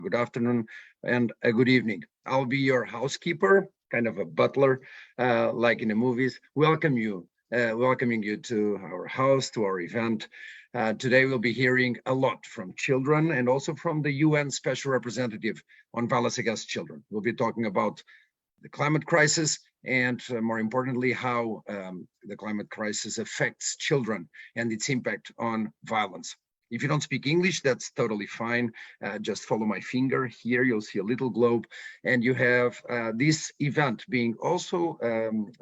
good afternoon, and a good evening. I'll be your housekeeper, kind of a butler, like in the movies. Welcoming you to our house, to our event. Today we'll be hearing a lot from children and also from the UN Special Representative on Violence Against Children. We'll be talking about the climate crisis and more importantly, how the climate crisis affects children and its impact on violence. If you don't speak English, that's totally fine. Just follow my finger here. You'll see a little globe, and you have this event being also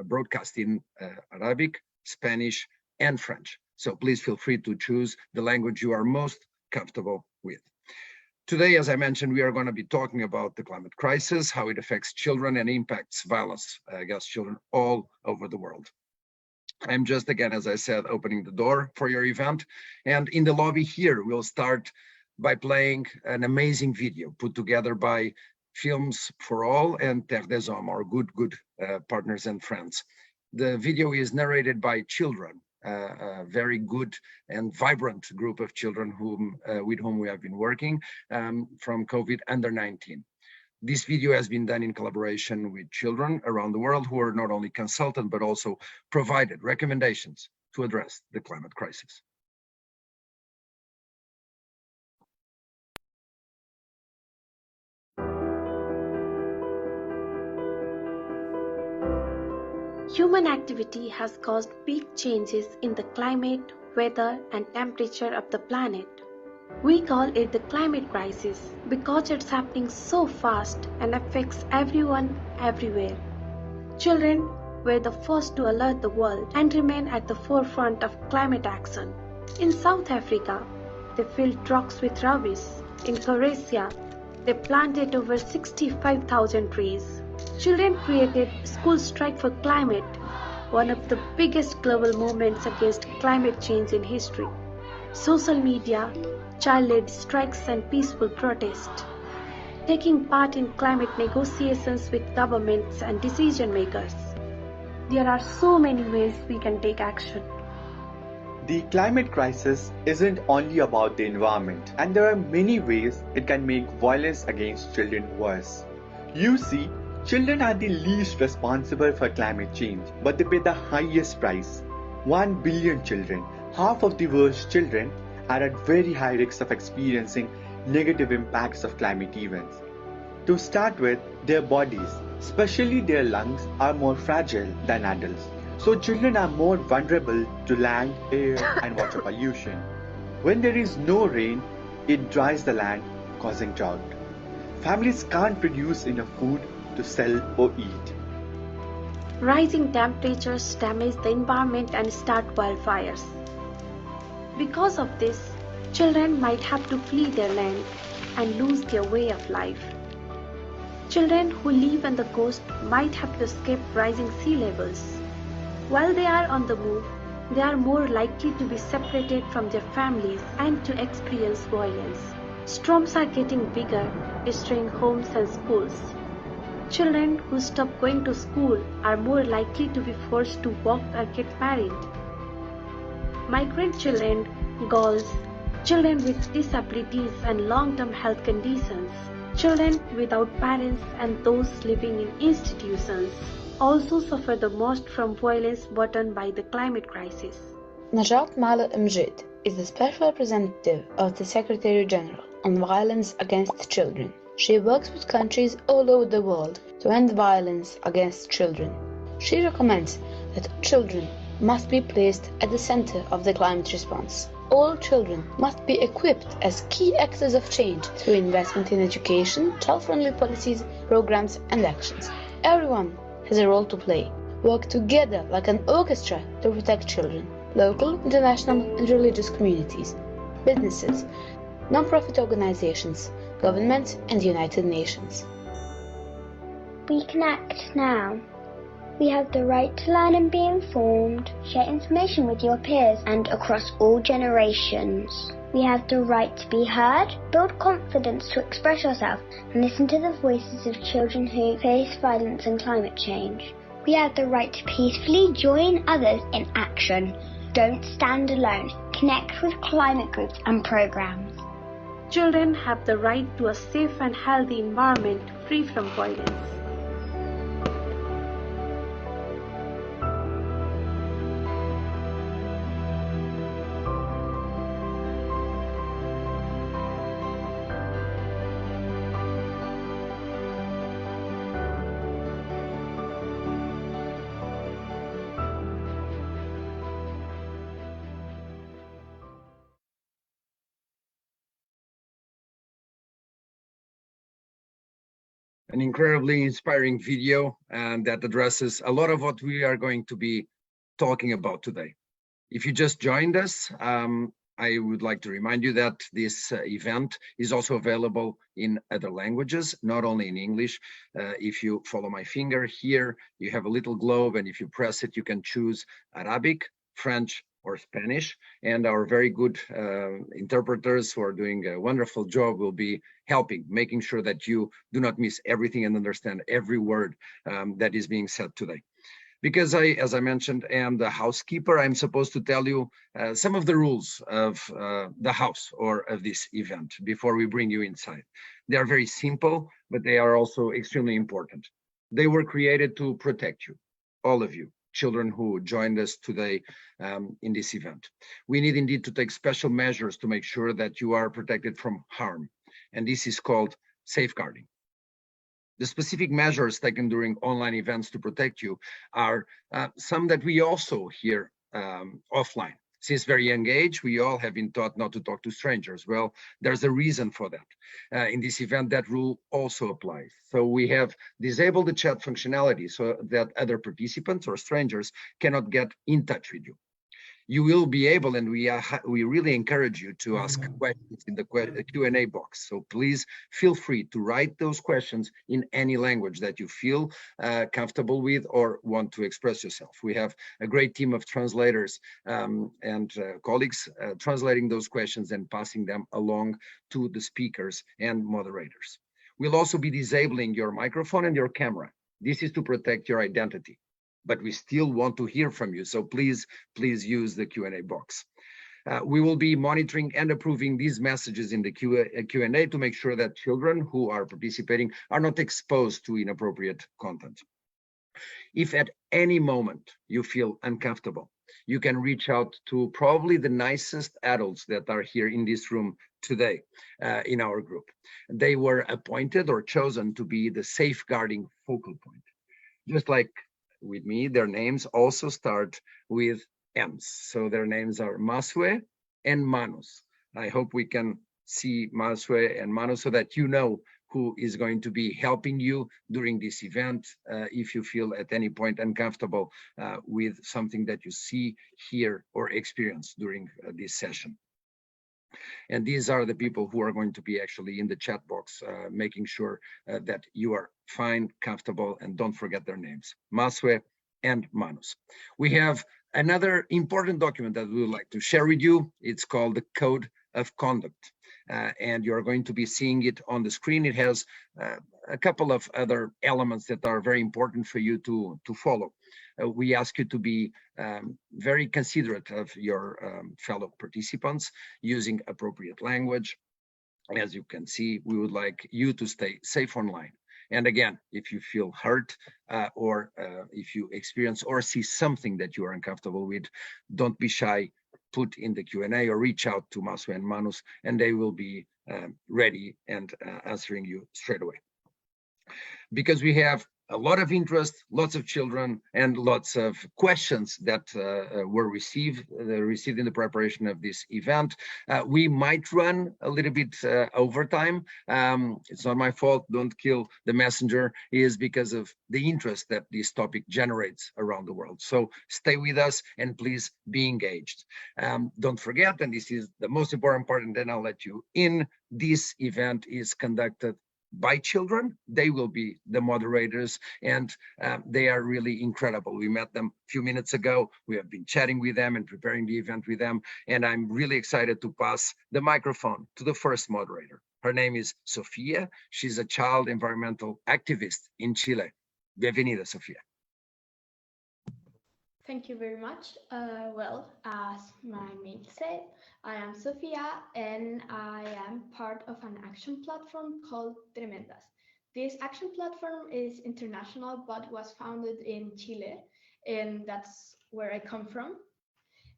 broadcast in Arabic, Spanish, and French. So please feel free to choose the language you are most comfortable with. Today, as I mentioned, we are going to be talking about the climate crisis, how it affects children and impacts violence against children all over the world. I'm just, again, as I said, opening the door for your event. And in the lobby here, we'll start by playing an amazing video put together by Films for All and Terre des Hommes, our good partners and friends. The video is narrated by children, a very good and vibrant group of children with whom we have been working from COVID under 19. This video has been done in collaboration with children around the world who are not only consulted, but also provided recommendations to address the climate crisis. Human activity has caused big changes in the climate, weather, and temperature of the planet. We call it the climate crisis because it's happening so fast and affects everyone everywhere. Children were the first to alert the world and remain at the forefront of climate action. In South Africa, they filled trucks with rubbish. In Croatia, they planted over 65,000 trees. Children created School Strike for Climate, one of the biggest global movements against climate change in history. Social media, child-led strikes and peaceful protest, taking part in climate negotiations with governments and decision makers. There are so many ways we can take action. The climate crisis isn't only about the environment, and there are many ways it can make violence against children worse. You see, children are the least responsible for climate change, but they pay the highest price. 1 billion children, half of the world's children, are at very high risk of experiencing negative impacts of climate events. To start with, their bodies, especially their lungs, are more fragile than adults. So children are more vulnerable to land, air, and water pollution. When there is no rain, it dries the land, causing drought. Families can't produce enough food to sell or eat. Rising temperatures damage the environment and start wildfires. Because of this, children might have to flee their land and lose their way of life. Children who live on the coast might have to escape rising sea levels. While they are on the move, they are more likely to be separated from their families and to experience violence. Storms are getting bigger, destroying homes and schools. Children who stop going to school are more likely to be forced to work or get married. Migrant children, girls, children with disabilities and long-term health conditions, children without parents and those living in institutions also suffer the most from violence brought on by the climate crisis. Najat Mala Mjid is the Special Representative of the Secretary General on Violence Against Children. She works with countries all over the world to end violence against children. She recommends that children must be placed at the center of the climate response. All children must be equipped as key actors of change through investment in education, child-friendly policies, programs, and actions. Everyone has a role to play. Work together like an orchestra to protect children. Local, international, and religious communities, businesses, non-profit organizations, governments, and the United Nations. We can act now. We have the right to learn and be informed, share information with your peers and across all generations. We have the right to be heard, build confidence to express yourself, and listen to the voices of children who face violence and climate change. We have the right to peacefully join others in action. Don't stand alone. Connect with climate groups and programs. Children have the right to a safe and healthy environment free from violence. An incredibly inspiring video, and that addresses a lot of what we are going to be talking about today. If you just joined us, I would like to remind you that this event is also available in other languages, not only in English. If you follow my finger here, you have a little globe, and if you press it, you can choose Arabic, French, or Spanish. And our very good interpreters who are doing a wonderful job will be helping, making sure that you do not miss everything and understand every word that is being said today. Because I, as I mentioned, am the housekeeper, I'm supposed to tell you some of the rules of the house or of this event before we bring you inside. They are very simple, but they are also extremely important. They were created to protect you, all of you, children who joined us today in this event. We need indeed to take special measures to make sure that you are protected from harm. And this is called safeguarding. The specific measures taken during online events to protect you are some that we also hear offline. Since very young age, we all have been taught not to talk to strangers. Well, there's a reason for that. In this event, that rule also applies. So we have disabled the chat functionality so that other participants or strangers cannot get in touch with you. You will be able, and we really encourage you to ask questions in the Q&A box. So please feel free to write those questions in any language that you feel comfortable with or want to express yourself. We have a great team of translators and colleagues translating those questions and passing them along to the speakers and moderators. We'll also be disabling your microphone and your camera. This is to protect your identity, but we still want to hear from you. So please use the Q&A box. We will be monitoring and approving these messages in the Q&A to make sure that children who are participating are not exposed to inappropriate content. If at any moment you feel uncomfortable, you can reach out to probably the nicest adults that are here in this room today in our group. They were appointed or chosen to be the safeguarding focal point. Just like with me, their names also start with M's. So their names are Masue and Manus. I hope we can see Masue and Manus so that you know who is going to be helping you during this event if you feel at any point uncomfortable with something that you see, hear, or experience during this session. And these are the people who are going to be actually in the chat box, making sure that you are fine, comfortable, and don't forget their names, Masue and Manus. We have another important document that we would like to share with you. It's called the Code of Conduct, and you're going to be seeing it on the screen. It has a couple of other elements that are very important for you to follow. We ask you to be very considerate of your fellow participants, using appropriate language. As you can see, we would like you to stay safe online. And again, if you feel hurt or if you experience or see something that you are uncomfortable with, don't be shy. Put in the Q&A or reach out to Masue and Manus, and they will be ready and answering you straight away. Because we have a lot of interest, lots of children, and lots of questions that were received in the preparation of this event. We might run a little bit over time. It's not my fault. Don't kill the messenger. It is because of the interest that this topic generates around the world. So stay with us and please be engaged. Don't forget, and this is the most important part, and then I'll let you in, this event is conducted by children. They will be the moderators, and they are really incredible. We met them a few minutes ago. We have been chatting with them and preparing the event with them, and I'm really excited to pass the microphone to the first moderator. Her name is Sofia. She's a child environmental activist in Chile. Bienvenida, Sofia. Thank you very much. Well, as my name said, I am Sofia and I am part of an action platform called Tremendas. This action platform is international but was founded in Chile, and that's where I come from.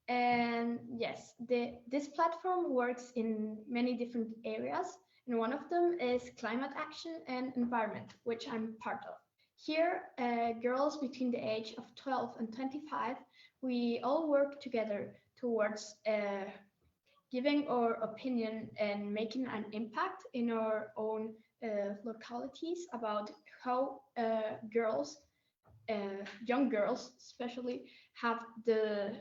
And yes, this platform works in many different areas, and one of them is climate action and environment, which I'm part of. Here, girls between the age of 12 and 25, we all work together towards giving our opinion and making an impact in our own localities about how girls, young girls especially, have the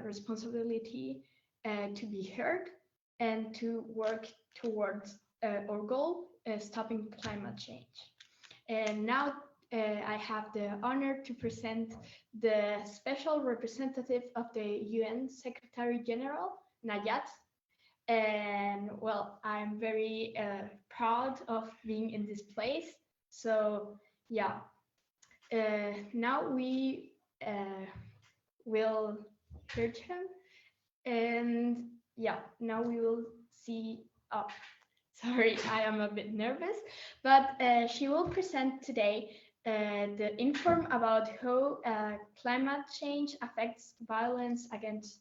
responsibility to be heard and to work towards our goal, stopping climate change. And now I have the honor to present the special representative of the UN Secretary General, Nayat. And well, I'm very proud of being in this place. So yeah, now we will hear him. And yeah, now we will see. Oh, sorry, I am a bit nervous, but she will present today the inform about how climate change affects violence against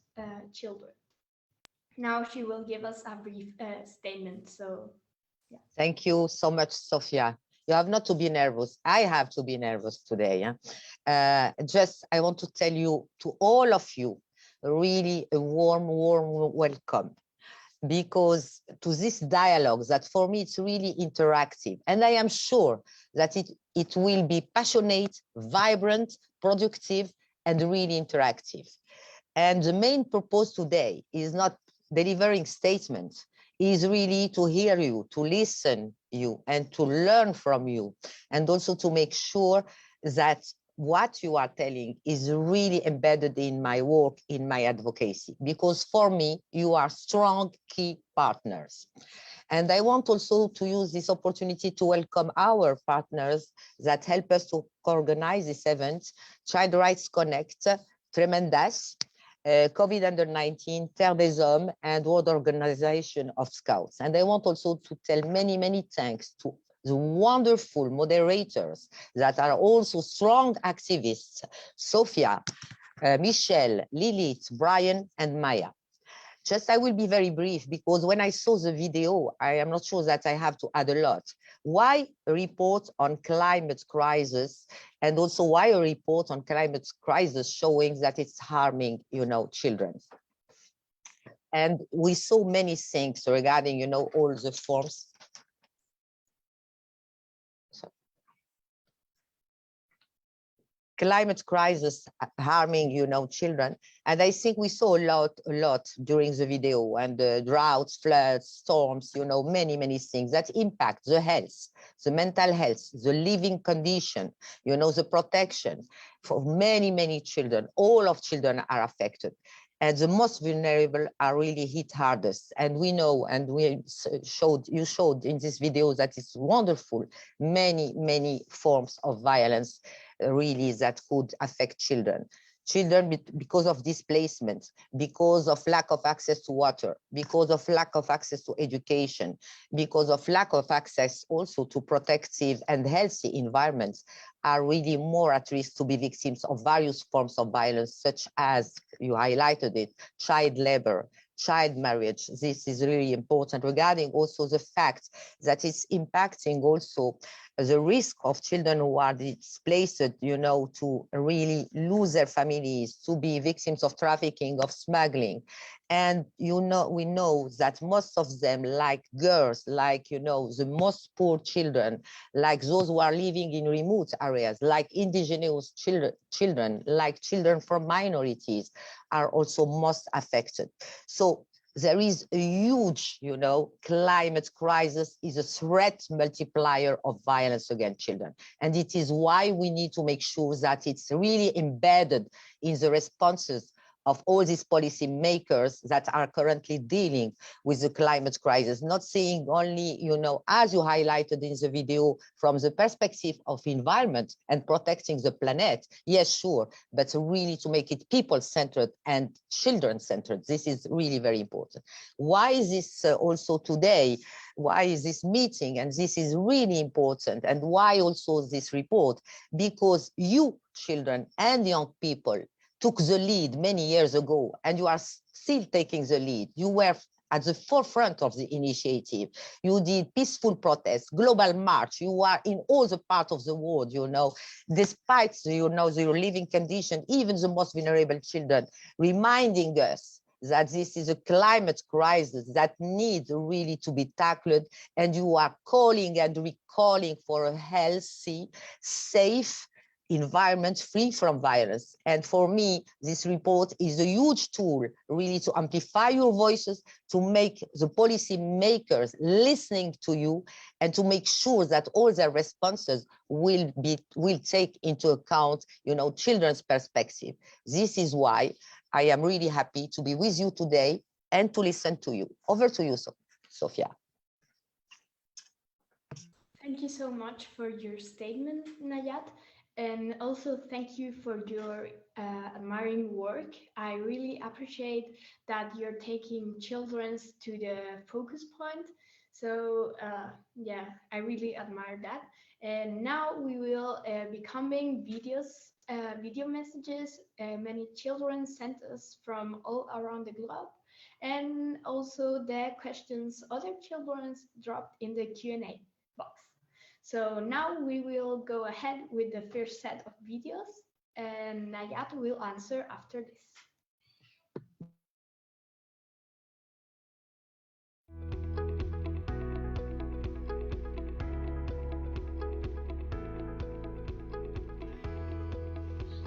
children. Now she will give us a brief statement. So, yeah. Thank you so much, Sofia. You have not to be nervous. I have to be nervous today. Just, I want to tell you, to all of you, really a warm welcome, because to this dialogue that for me it's really interactive, and I am sure that it will be passionate, vibrant, productive, and really interactive. And the main purpose today is not delivering statements, is really to hear you, to listen you, and to learn from you, and also to make sure that what you are telling is really embedded in my work, in my advocacy, because for me, you are strong key partners. And I want also to use this opportunity to welcome our partners that help us to organize this event: Child Rights Connect, Tremendas, COVID under 19, Terre des Hommes, and World Organization of Scouts. And I want also to tell many thanks to the wonderful moderators that are also strong activists: Sophia, Michelle, Lilith, Brian, and Maya. Just, I will be very brief, because when I saw the video, I am not sure that I have to add a lot. Why a report on climate crisis, and also why a report on climate crisis showing that it's harming, children? And we saw many things regarding, all the forms. Climate crisis harming, children. And I think we saw a lot during the video, and droughts, floods, storms, many things that impact the health, the mental health, the living condition, the protection for many children. All of children are affected. And the most vulnerable are really hit hardest. And we know, and you showed in this video that it's wonderful, many forms of violence really that could affect children. Children, because of displacement, because of lack of access to water, because of lack of access to education, because of lack of access also to protective and healthy environments, are really more at risk to be victims of various forms of violence, such as, you highlighted it, child labor, child marriage. This is really important, regarding also the fact that it's impacting also the risk of children who are displaced, to really lose their families, to be victims of trafficking, of smuggling. And, we know that most of them, like girls, like, the most poor children, like those who are living in remote areas, like indigenous children, like children from minorities, are also most affected. So there is a huge, climate crisis is a threat multiplier of violence against children. And it is why we need to make sure that it's really embedded in the responses of all these policy makers that are currently dealing with the climate crisis, not seeing only, as you highlighted in the video, from the perspective of environment and protecting the planet. Yes, sure, but really to make it people-centered and children-centered. This is really very important. Why is this also today? Why is this meeting? And this is really important. And why also this report? Because you, children and young people, took the lead many years ago, and you are still taking the lead. You were at the forefront of the initiative. You did peaceful protests, global march. You are in all the parts of the world, despite, the living condition, even the most vulnerable children, reminding us that this is a climate crisis that needs really to be tackled, and you are calling and recalling for a healthy, safe, environment free from violence. And for me, this report is a huge tool really to amplify your voices, to make the policy makers listening to you, and to make sure that all their responses will take into account, children's perspective. This is why I am really happy to be with you today and to listen to you. Over to you, Sophia. Thank you so much for your statement, Nayat. And also thank you for your admiring work. I really appreciate that you're taking children's to the focus point. So yeah, I really admire that. And now we will be coming video messages. Many children sent us from all around the globe. And also the questions other children dropped in the Q&A box. So now we will go ahead with the first set of videos, and Nayat will answer after this.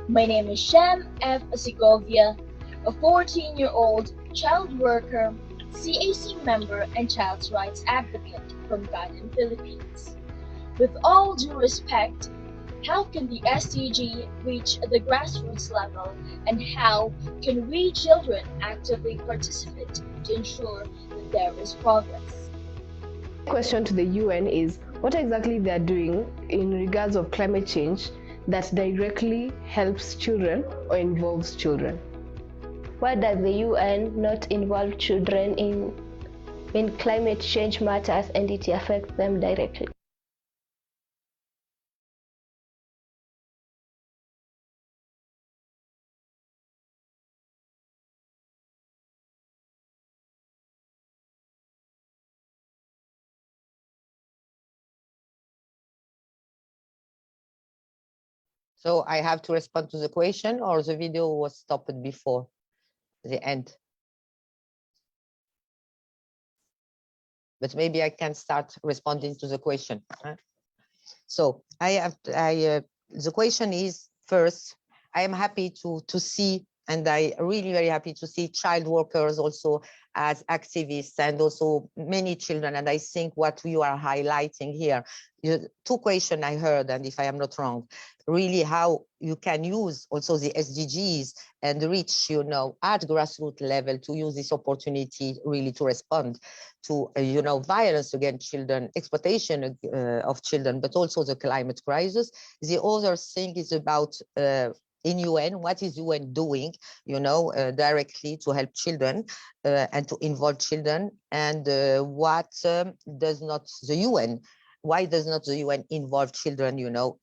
My name is Sham F. Segovia, a 14-year-old child worker, CAC member, and child rights advocate from Gadan, Philippines. With all due respect, how can the SDG reach the grassroots level, and how can we children actively participate to ensure that there is progress? The question to the UN is what exactly they are doing in regards of climate change that directly helps children or involves children. Why does the UN not involve children in when climate change matters and it affects them directly? So I have to respond to the question, or the video was stopped before the end? But maybe I can start responding to the question. So the question is, first, I am happy to see, and I really very happy to see child workers also as activists, and also many children. And I think what we are highlighting here, two questions I heard, and if I am not wrong, really how you can use also the SDGs and reach, at grassroots level, to use this opportunity really to respond to, violence against children, exploitation of children, but also the climate crisis. The other thing is about in UN, what is UN doing, directly to help children and to involve children, and what does not the UN, why does not the UN involve children,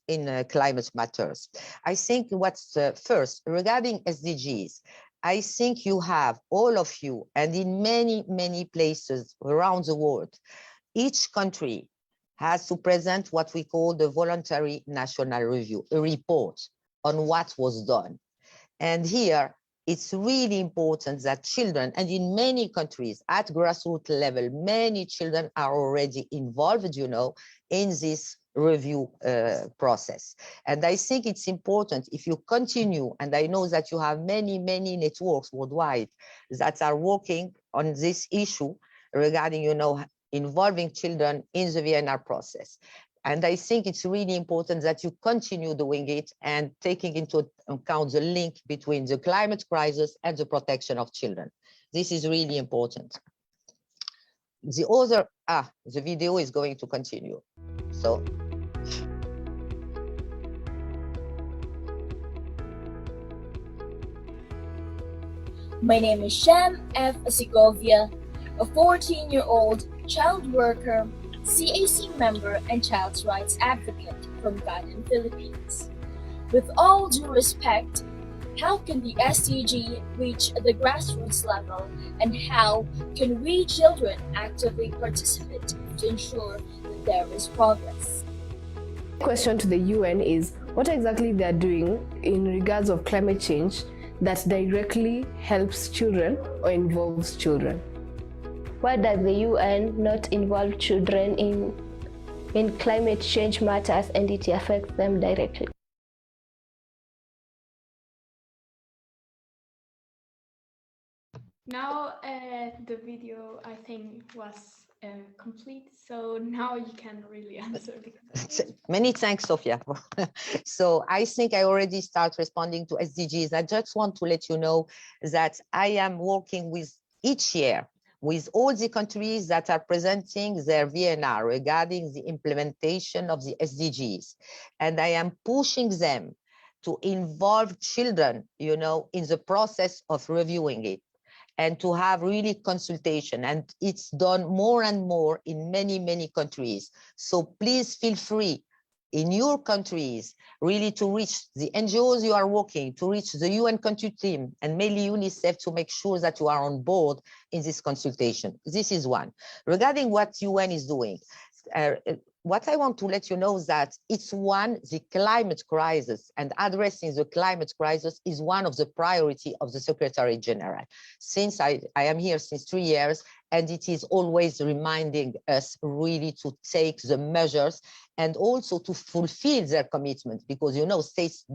in climate matters? I think what's first, regarding SDGs, I think you have, all of you, and in many, many places around the world, each country has to present what we call the voluntary national review, a report on what was done. And here, it's really important that children, and in many countries at grassroots level, many children are already involved, in this review process. And I think it's important if you continue, and I know that you have many, many networks worldwide that are working on this issue regarding, involving children in the VNR process. And I think it's really important that you continue doing it and taking into account the link between the climate crisis and the protection of children. This is really important. The video is going to continue. So. My name is Sham F. Segovia, a 14-year-old child worker, CAC member, and child rights advocate from Gadan, Philippines. With all due respect, how can the SDG reach the grassroots level, and how can we children actively participate to ensure that there is progress? The question to the UN is what exactly they are doing in regards of climate change that directly helps children or involves children. Why does the UN not involve children in when climate change matters and it affects them directly? Now the video, I think, was complete, so now you can really answer the question. Many thanks, Sophia. So I think I already start responding to SDGs. I just want to let you know that I am working with each year with all the countries that are presenting their VNR regarding the implementation of the SDGs. And I am pushing them to involve children, in the process of reviewing it, and to have really consultation. And it's done more and more in many, many countries. So please feel free in your countries really to reach the NGOs you are working, to reach the UN country team, and mainly UNICEF, to make sure that you are on board in this consultation. This is one. Regarding what UN is doing, what I want to let you know is that it's the climate crisis, and addressing the climate crisis is one of the priority of the Secretary General. Since I am here since 3 years, and it is always reminding us really to take the measures and also to fulfill their commitment, because states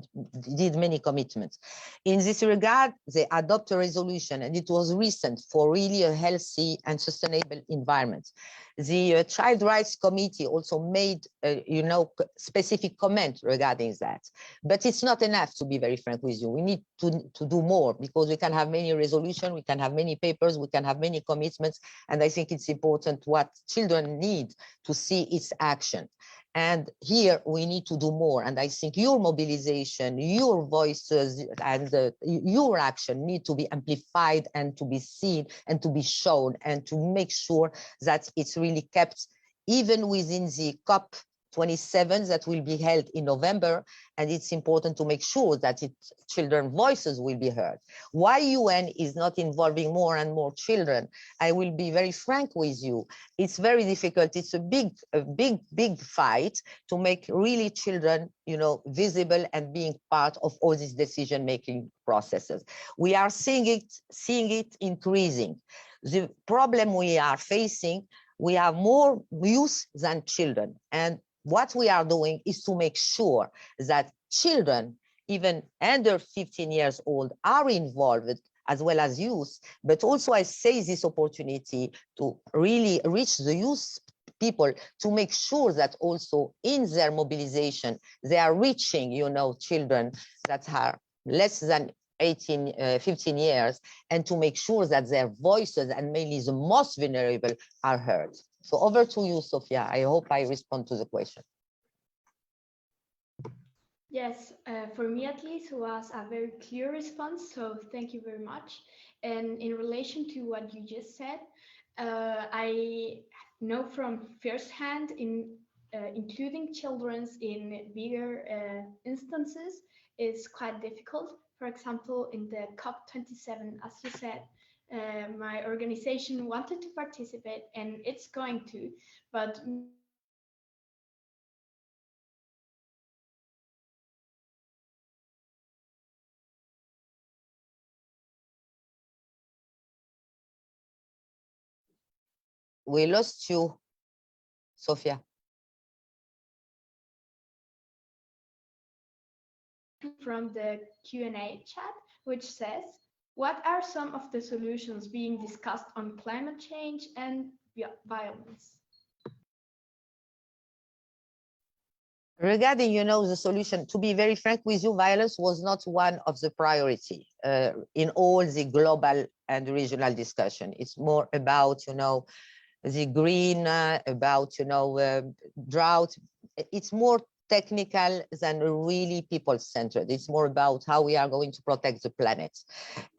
did many commitments. In this regard, they adopt a resolution, and it was recent, for really a healthy and sustainable environment. The Child Rights Committee also made, specific comment regarding that. But it's not enough, to be very frank with you. We need to do more, because we can have many resolutions, we can have many papers, we can have many commitments, and I think it's important what children need to see its action. And here we need to do more. And I think your mobilization, your voices, and your action need to be amplified and to be seen and to be shown, and to make sure that it's really kept even within the COP27 that will be held in November. And it's important to make sure that children's voices will be heard. Why UN is not involving more and more children? I will be very frank with you. It's very difficult. It's a big fight to make really children, visible and being part of all these decision-making processes. We are seeing it increasing. The problem we are facing, we have more youth than children. And what we are doing is to make sure that children, even under 15 years old, are involved, as well as youth. But also I say this opportunity to really reach the youth people, to make sure that also in their mobilization, they are reaching, children that are less than 15 years, and to make sure that their voices, and mainly the most vulnerable, are heard. So over to you, Sophia. I hope I respond to the question. Yes, for me at least, it was a very clear response, so thank you very much. And in relation to what you just said, I know from firsthand including children in bigger instances is quite difficult. For example, in the COP27, as you said, my organization wanted to participate, and it's going to, but we lost you, Sophia. From the Q&A chat, which says, what are some of the solutions being discussed on climate change and violence? Regarding, the solution, to be very frank with you, violence was not one of the priority in all the global and regional discussion. It's more about, the green, about, drought. It's more technical than really people-centered. It's more about how we are going to protect the planet.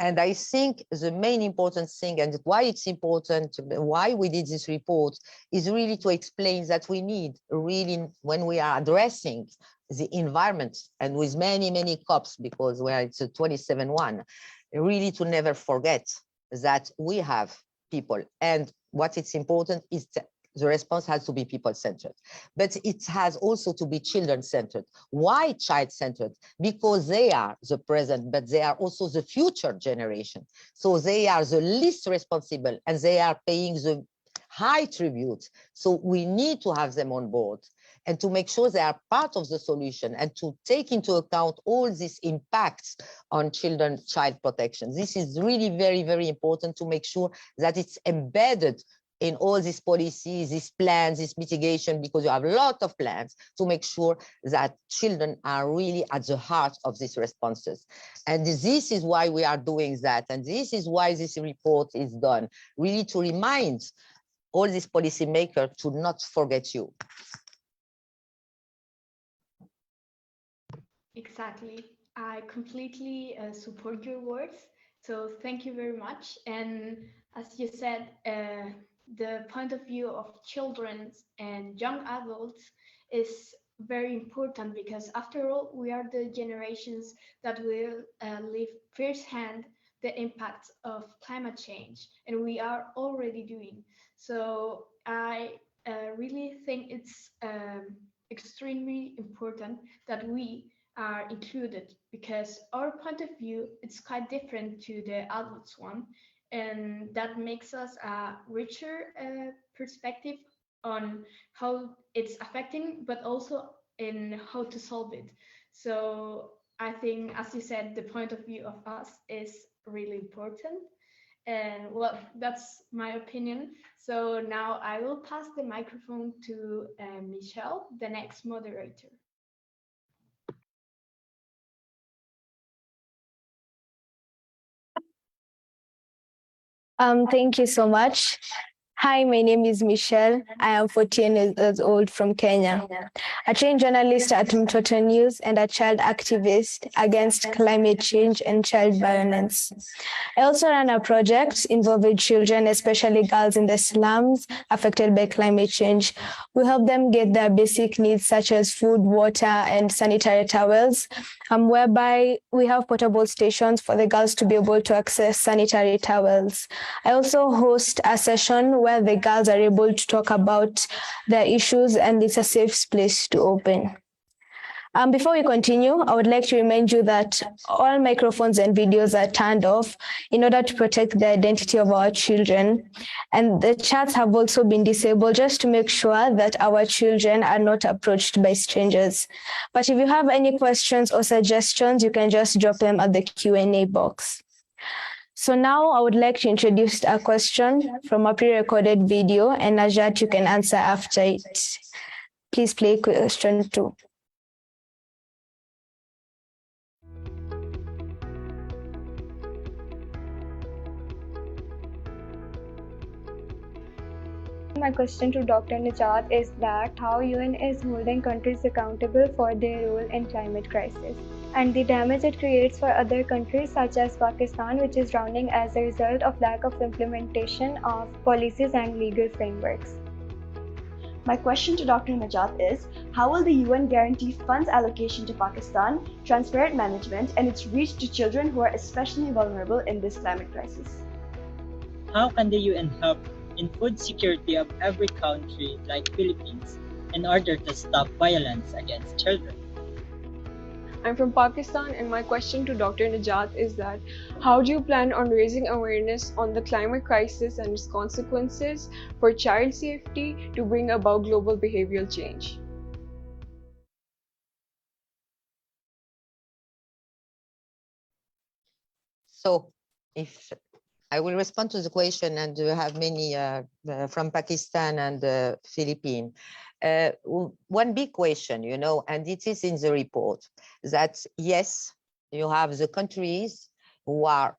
And I think the main important thing, and why it's important, why we did this report, is really to explain that we need really, when we are addressing the environment, and with many, many COPs, because it's a 27-1, really to never forget that we have people. And what it's important is that the response has to be people-centered, but it has also to be children-centered. Why child-centered? Because they are the present, but they are also the future generation. So they are the least responsible, and they are paying the high tribute. So we need to have them on board and to make sure they are part of the solution, and to take into account all these impacts on children, child protection. This is really very, very important, to make sure that it's embedded in all these policies, these plans, this mitigation, because you have a lot of plans to make sure that children are really at the heart of these responses. And this is why we are doing that. And this is why this report is done, really to remind all these policymakers to not forget you. Exactly. I completely support your words. So thank you very much. And as you said, the point of view of children and young adults is very important, because after all, we are the generations that will live firsthand the impacts of climate change, and we are already doing. So I really think it's extremely important that we are included, because our point of view is quite different to the adults one, and that makes us a richer perspective on how it's affecting, but also in how to solve it. So I think, as you said, the point of view of us is really important. And well, that's my opinion. So now I will pass the microphone to Michelle, the next moderator. Thank you so much. Hi, my name is Michelle. I am 14 years old from Kenya, a trained journalist at Mtoto News and a child activist against climate change and child violence. I also run a project involving children, especially girls in the slums affected by climate change. We help them get their basic needs such as food, water, and sanitary towels, whereby we have portable stations for the girls to be able to access sanitary towels. I also host a session where the girls are able to talk about their issues, and it's a safe place to open. Before we continue, I would like to remind you that all microphones and videos are turned off in order to protect the identity of our children. And the chats have also been disabled just to make sure that our children are not approached by strangers. But if you have any questions or suggestions, you can just drop them at the Q&A box. So now I would like to introduce a question from a pre-recorded video, and Najat, you can answer after it. Please play question 2. My question to Dr. Najat is that how UN is holding countries accountable for their role in climate crisis and the damage it creates for other countries such as Pakistan, which is drowning as a result of lack of implementation of policies and legal frameworks. My question to Dr. Najat is, how will the UN guarantee funds allocation to Pakistan, transparent management, and its reach to children who are especially vulnerable in this climate crisis? How can the UN help in food security of every country like Philippines in order to stop violence against children? I'm from Pakistan, and my question to Dr. Najat is that how do you plan on raising awareness on the climate crisis and its consequences for child safety to bring about global behavioral change? So if I will respond to the question, and you have many from Pakistan and Philippines. One big question, and it is in the report, that yes, you have the countries who are,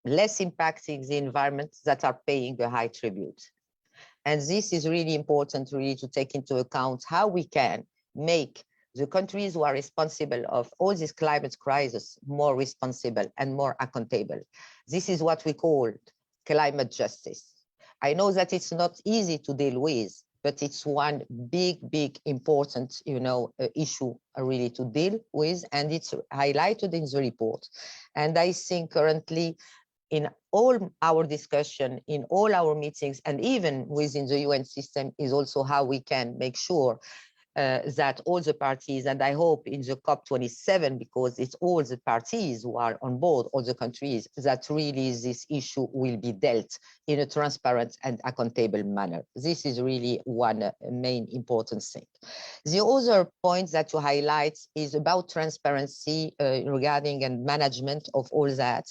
less impacting the environment, that are paying a high tribute. And this is really important, really, to take into account how we can make the countries who are responsible of all this climate crisis more responsible and more accountable. This is what we call climate justice. I know that it's not easy to deal with, but it's one big, important, issue really to deal with, and it's highlighted in the report. And I think currently, in all our discussion, in all our meetings, and even within the UN system, is also how we can make sure that all the parties, and I hope in the COP27, because it's all the parties who are on board, all the countries, that really this issue will be dealt in a transparent and accountable manner. This is really one main important thing. The other point that you highlight is about transparency regarding and management of all that.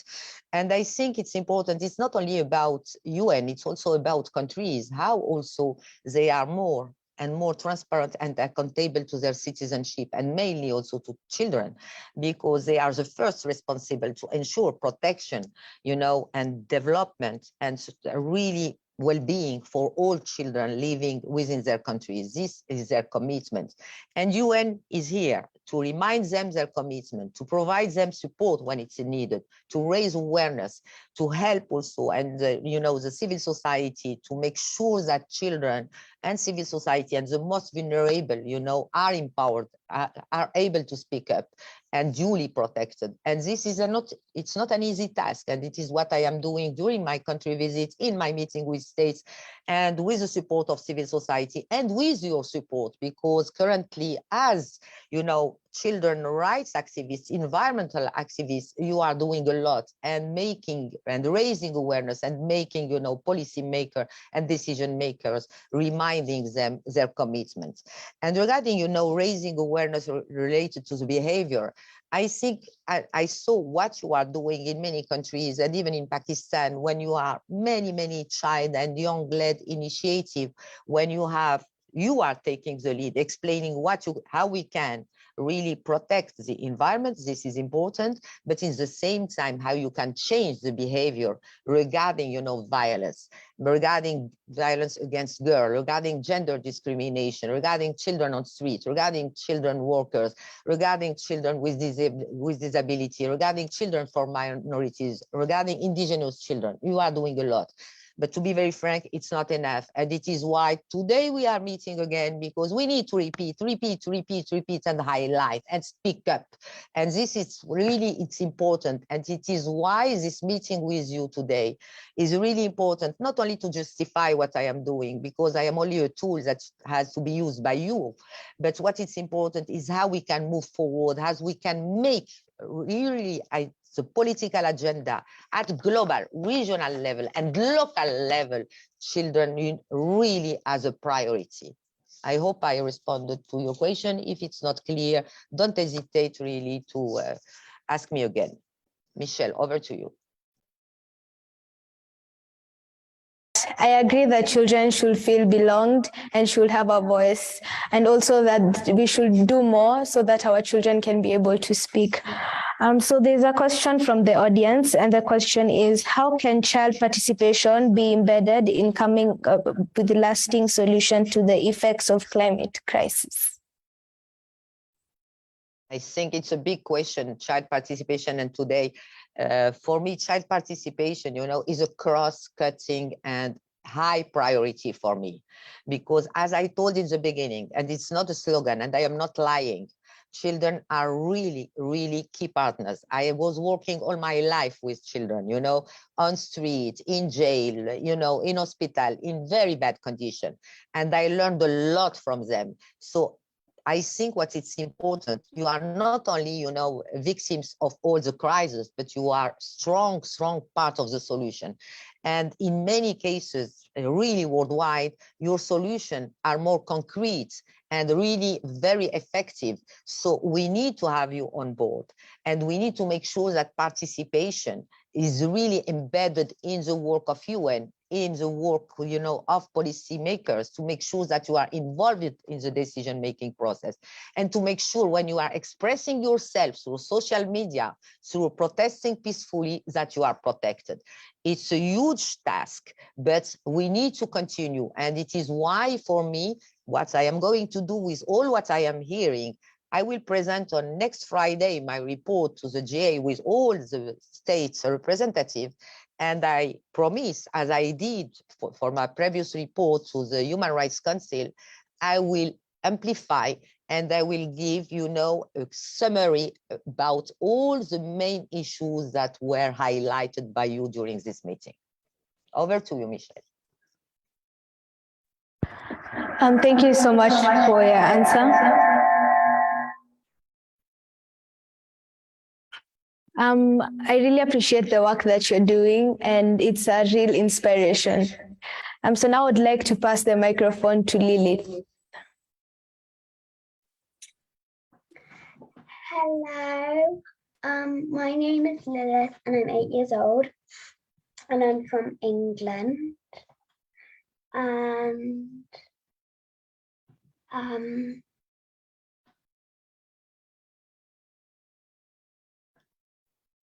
And I think it's important, it's not only about UN, it's also about countries, how also they are more and more transparent and accountable to their citizenship, and mainly also to children, because they are the first responsible to ensure protection, and development, and really well-being for all children living within their countries. This is their commitment. And UN is here to remind them their commitment, to provide them support when it's needed, to raise awareness, to help also, and the civil society, to make sure that children and civil society and the most vulnerable, are empowered, are able to speak up and duly protected. And this is it's not an easy task. And it is what I am doing during my country visits, in my meeting with states, and with the support of civil society and with your support, because currently, as children rights activists, environmental activists, you are doing a lot, and making and raising awareness, and making, policy makers and decision makers, reminding them their commitments. And regarding, raising awareness related to the behavior, I think I saw what you are doing in many countries, and even in Pakistan, when you are many child and young-led initiative, when you are taking the lead, explaining how we can really protect the environment. This is important, but in the same time, how you can change the behavior regarding, violence, regarding violence against girls, regarding gender discrimination, regarding children on streets, regarding children workers, regarding children with disability, regarding children for minorities, regarding indigenous children. You are doing a lot. But to be very frank, it's not enough. And it is why today we are meeting again, because we need to repeat and highlight and speak up. And this is really, it's important. And it is why this meeting with you today is really important, not only to justify what I am doing, because I am only a tool that has to be used by you, but what is important is how we can move forward, how we can make really the political agenda at global, regional level, and local level, children really as a priority. I hope I responded to your question. If it's not clear, don't hesitate really to ask me again. Michelle, over to you. I agree that children should feel belonged and should have a voice, and also that we should do more so that our children can be able to speak. So there's a question from the audience, and the question is, how can child participation be embedded in coming up with a lasting solution to the effects of climate crisis? I think it's a big question, child participation, and today, for me, child participation, is a cross-cutting and high priority for me, because as I told in the beginning, and it's not a slogan, and I am not lying, children are really, really key partners. I was working all my life with children, on street, in jail, in hospital, in very bad condition, and I learned a lot from them. So I think what it's important, you are not only, victims of all the crises, but you are strong part of the solution. And in many cases, really worldwide, your solutions are more concrete and really very effective. So we need to have you on board, and we need to make sure that participation is really embedded in the work of UN, in the work, of policymakers, to make sure that you are involved in the decision-making process, and to make sure when you are expressing yourself through social media, through protesting peacefully, that you are protected. It's a huge task, but we need to continue. And it is why, for me, what I am going to do with all what I am hearing, I will present on next Friday my report to the GA with all the states representatives. And I promise, as I did for my previous report to the Human Rights Council, I will amplify and I will give, a summary about all the main issues that were highlighted by you during this meeting. Over to you, Michelle. Thank you so much for your answer. I really appreciate the work that you're doing, and it's a real inspiration. So now I'd like to pass the microphone to Lilith. Hello, my name is Lilith and I'm 8 years old and I'm from England. And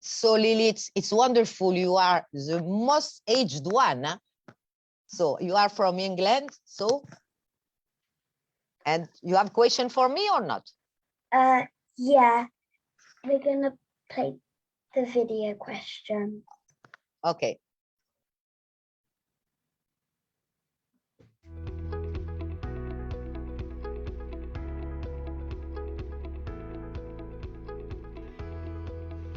so Lily, it's wonderful. You are the most aged one. Huh? So you are from England. So, and you have a question for me or not? Yeah, we're gonna play the video question. Okay.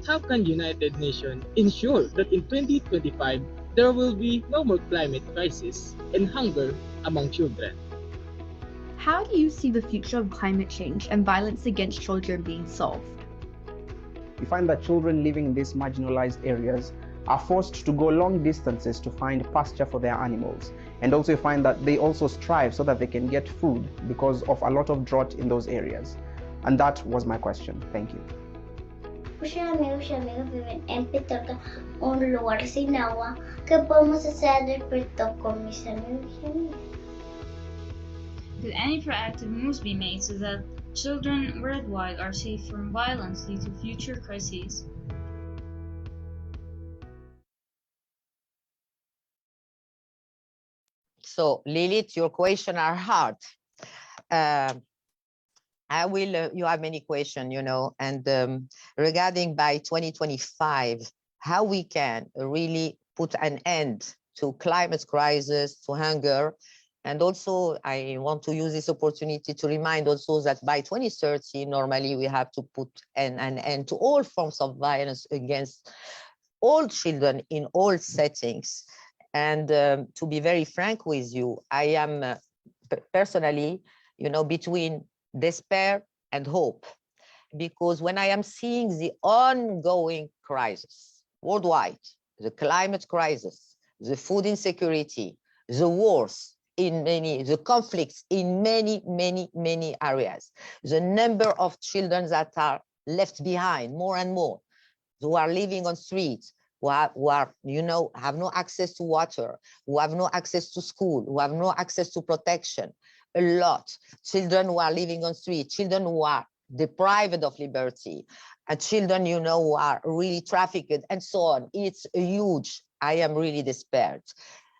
How can United Nations ensure that in 2025 there will be no more climate crisis and hunger among children? How do you see the future of climate change and violence against children being solved? We find that children living in these marginalized areas are forced to go long distances to find pasture for their animals. And also find that they also strive so that they can get food because of a lot of drought in those areas. And that was my question. Thank you. Muchos amigos viven en Petorca, un lugar sin agua. ¿Qué podemos hacer al respecto con mis amigos y amigas? Could any proactive moves be made so that children worldwide are safe from violence due to future crises? So Lilith, your questions are hard. I will, you have many questions, and regarding by 2025, how we can really put an end to climate crisis, to hunger. And also, I want to use this opportunity to remind also that by 2030, normally we have to put an end to all forms of violence against all children in all settings. And to be very frank with you, I am personally, between despair and hope, because when I am seeing the ongoing crisis worldwide, the climate crisis, the food insecurity, the wars the conflicts in many areas, the number of children that are left behind more and more, who are living on streets, who are have no access to water, who have no access to school, who have no access to protection. A lot. Children who are living on streets, children who are deprived of liberty, and children, who are really trafficked, and so on. It's huge. I am really despaired.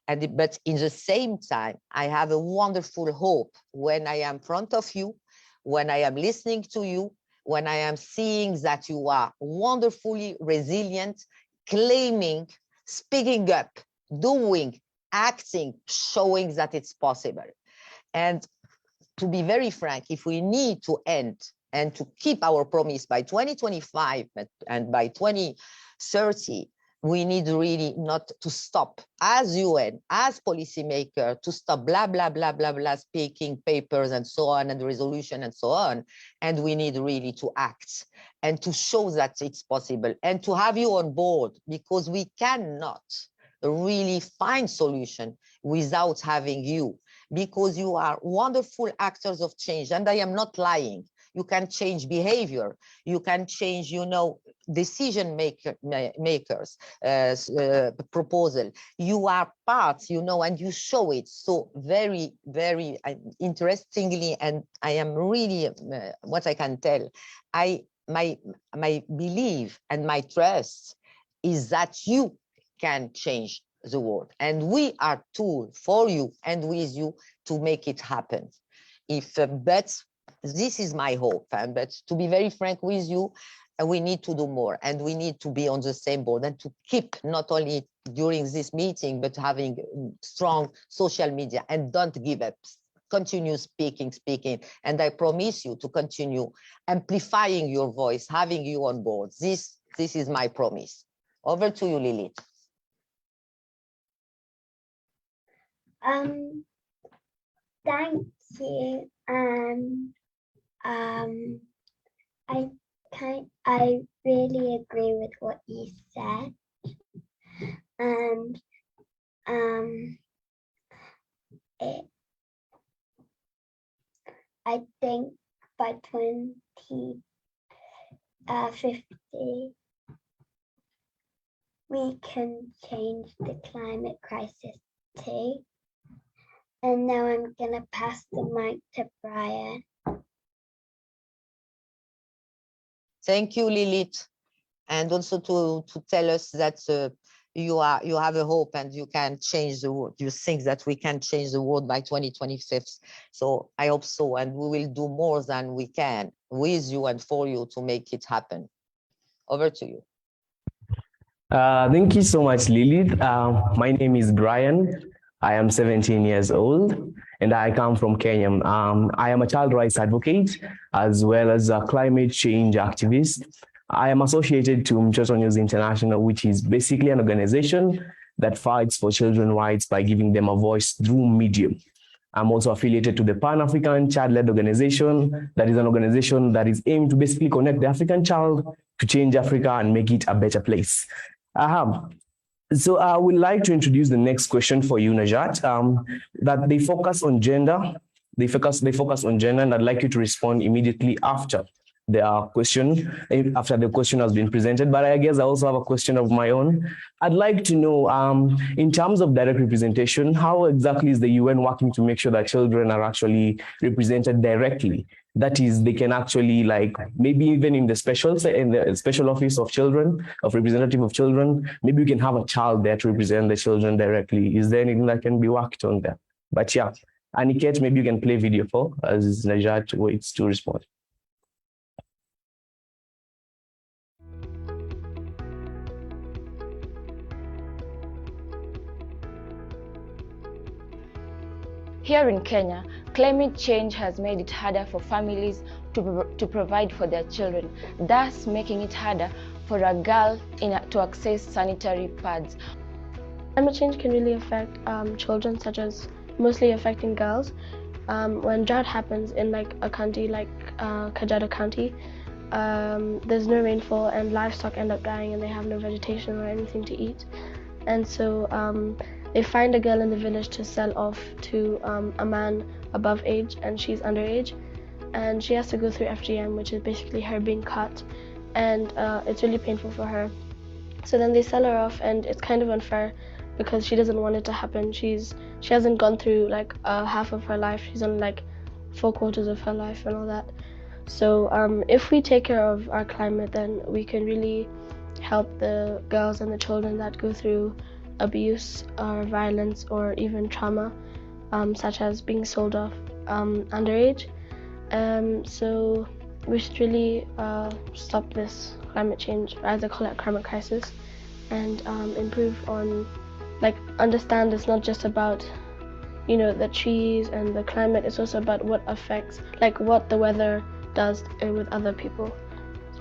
But in the same time, I have a wonderful hope when I am in front of you, when I am listening to you, when I am seeing that you are wonderfully resilient, claiming, speaking up, doing, acting, showing that it's possible. And to be very frank, if we need to end and to keep our promise by 2025 and by 2030, we need really not to stop as UN, as policymaker, to stop blah, blah, blah, blah, blah, speaking papers and so on, and resolution and so on. And we need really to act and to show that it's possible and to have you on board, because we cannot really find solution without having you, because you are wonderful actors of change. And I am not lying. You can change behavior. You can change, decision makers proposal. You are part, and you show it so very, very interestingly. And I am really, what I can tell, my belief and my trust is that you can change the world, and we are tool for you and with you to make it happen. But this is my hope. But to be very frank with you, we need to do more, and we need to be on the same board and to keep not only during this meeting, but having strong social media, and don't give up. Continue speaking, and I promise you to continue amplifying your voice, having you on board. This is my promise. Over to you, Lilith. Thank you. I really agree with what you said, and I think by 2050 we can change the climate crisis too. And now I'm gonna pass the mic to Brian. Thank you, Lilith, and also to tell us that you have a hope and you can change the world. You think that we can change the world by 2025. So I hope so, and we will do more than we can with you and for you to make it happen. Over to you. Thank you so much, Lilith. My name is Brian. I am 17 years old and I come from Kenya. I am a child rights advocate as well as a climate change activist. I am associated to Mtoto News International, which is basically an organization that fights for children's rights by giving them a voice through media. I'm also affiliated to the Pan-African Child-Led Organization. That is an organization that is aimed to basically connect the African child to change Africa and make it a better place. So I would like to introduce the next question for you, Najat, that they focus on gender. They focus on gender, and I'd like you to respond immediately after the question has been presented. But I guess I also have a question of my own. I'd like to know, in terms of direct representation, how exactly is the UN working to make sure that children are actually represented directly? That is, they can actually, like, maybe even in the special office of children, of representative of children, maybe we can have a child there to represent the children directly. Is there anything that can be worked on there? But yeah, Aniket, maybe you can play video for as Najat waits to respond. Here in Kenya, climate change has made it harder for families to provide for their children, thus making it harder for a girl to access sanitary pads. Climate change can really affect children, such as mostly affecting girls. When drought happens in like a county like Kajiado County, there's no rainfall and livestock end up dying and they have no vegetation or anything to eat. And so they find a girl in the village to sell off to a man above age, and she's underage, and she has to go through FGM, which is basically her being cut, and it's really painful for her. So then they sell her off, and it's kind of unfair because she doesn't want it to happen. She hasn't gone through like half of her life. She's on like 4/4 of her life and all that. So if we take care of our climate, then we can really help the girls and the children that go through abuse or violence or even trauma, such as being sold off underage. So we should really stop this climate change, as I call it, climate crisis, and improve on, like, understand it's not just about, you know, the trees and the climate. It's also about what affects, like, what the weather does with other people.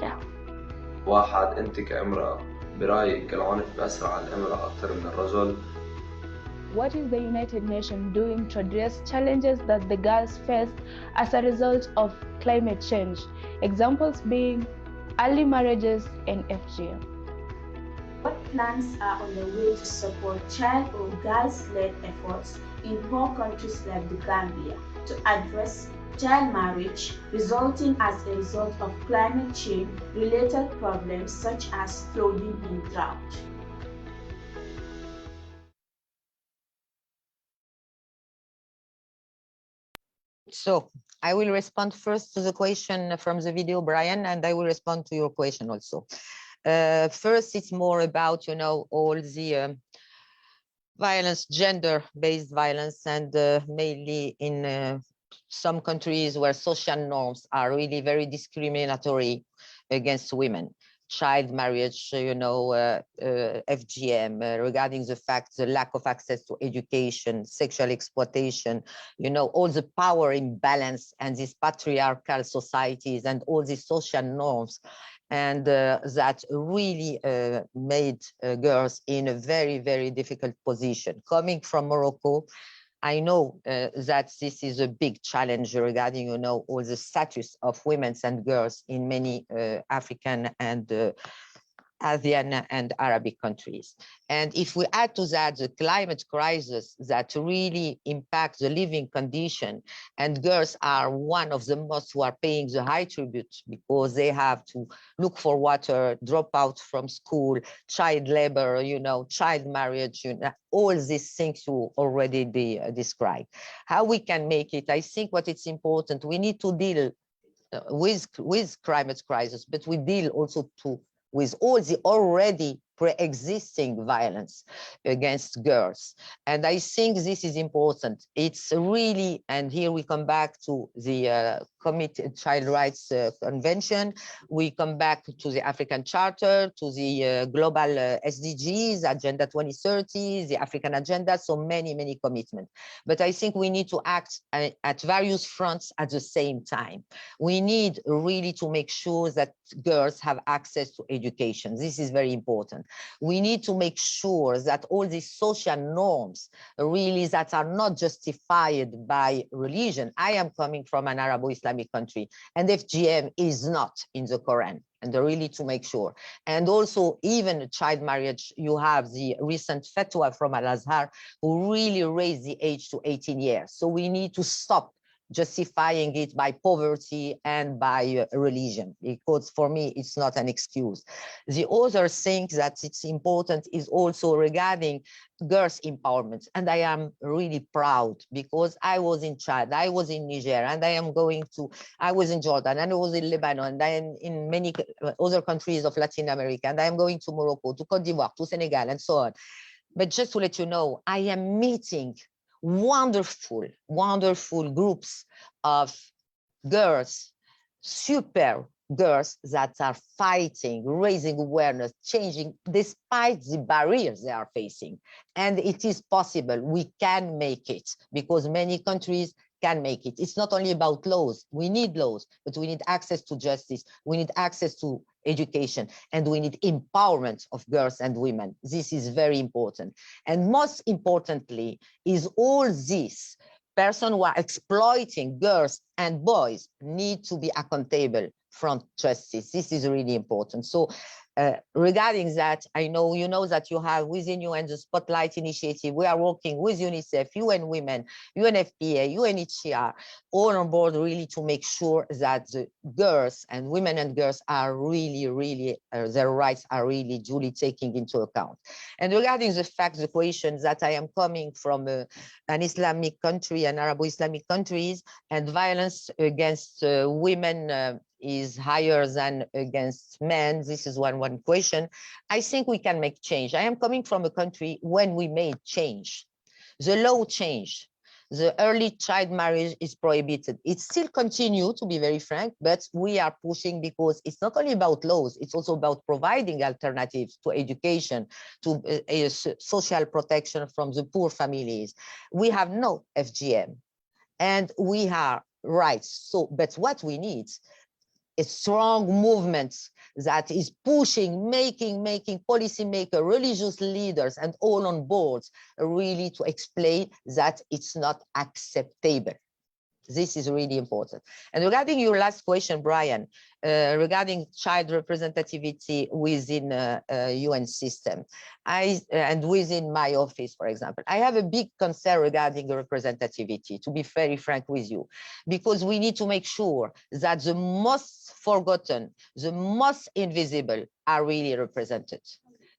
Yeah. واحد أنت كامرأة برأيك العنف بأثر على الامرأة أكثر من الرجل؟ What is the United Nations doing to address challenges that the girls face as a result of climate change? Examples being early marriages and FGM. What plans are on the way to support child or girls-led efforts in poor countries like the Gambia to address child marriage resulting as a result of climate change related problems such as flooding and drought. So I will respond first to the question from the video, Brian, and I will respond to your question also. First, it's more about, all the violence, gender-based violence, and mainly in some countries where social norms are really very discriminatory against women. Child marriage, FGM, regarding the lack of access to education, sexual exploitation, all the power imbalance and these patriarchal societies and all these social norms, and that really made girls in a very, very difficult position. Coming from Morocco, I know that this is a big challenge regarding, all the status of women and girls in many African and Asian and Arabic countries. And if we add to that the climate crisis that really impacts the living condition, and girls are one of the most who are paying the high tribute because they have to look for water, drop out from school, child labor, child marriage, all these things you already described. How we can make it, I think what it's important, we need to deal with climate crisis, but we deal also with all the already pre-existing violence against girls. And I think this is important. It's really, and here we come back to the Child Rights Convention, we come back to the African Charter, to the global SDGs, Agenda 2030, the African Agenda, so many, many commitments. But I think we need to act at various fronts at the same time. We need really to make sure that girls have access to education. This is very important. We need to make sure that all these social norms really that are not justified by religion. I am coming from an Arabo-Islamic country, and FGM is not in the Quran, and really to make sure. And also even child marriage, you have the recent fatwa from Al-Azhar who really raised the age to 18 years. So we need to stop justifying it by poverty and by religion, because for me, it's not an excuse. The other thing that it's important is also regarding girls' empowerment. And I am really proud because I was in Chad, I was in Niger, and I was in Jordan, and I was in Lebanon, and I am in many other countries of Latin America, and I am going to Morocco, to Cote d'Ivoire, to Senegal, and so on. But just to let you know, I am meeting wonderful, wonderful groups of girls, super girls that are fighting, raising awareness, changing despite the barriers they are facing. And it is possible. We can make it because many countries can make it. It's not only about laws. We need laws, but we need access to justice. We need access to education, and we need empowerment of girls and women. This is very important. And most importantly is all these persons who are exploiting girls and boys need to be accountable from justice. This is really important. So regarding that, I know you know that you have within UN the Spotlight Initiative. We are working with UNICEF, UN Women, UNFPA, UNHCR, all on board really to make sure that the girls and women and girls are really, really, their rights are really duly taken into account. And regarding the question that I am coming from an Islamic country, an Arabo-Islamic countries, and violence against women is higher than against men. This is one question. I think we can make change. I am coming from a country when we made change. The law changed. The early child marriage is prohibited. It still continues, to be very frank, but we are pushing because it's not only about laws, it's also about providing alternatives to education, to social protection from the poor families. We have no FGM and we are rights. So, but what we need a strong movement that is pushing, making policymakers, religious leaders, and all on board really to explain that it's not acceptable. This is really important. And regarding your last question, Brian, regarding child representativity within UN system, and within my office, for example, I have a big concern regarding representativity, to be very frank with you, because we need to make sure that the most forgotten, the most invisible are really represented.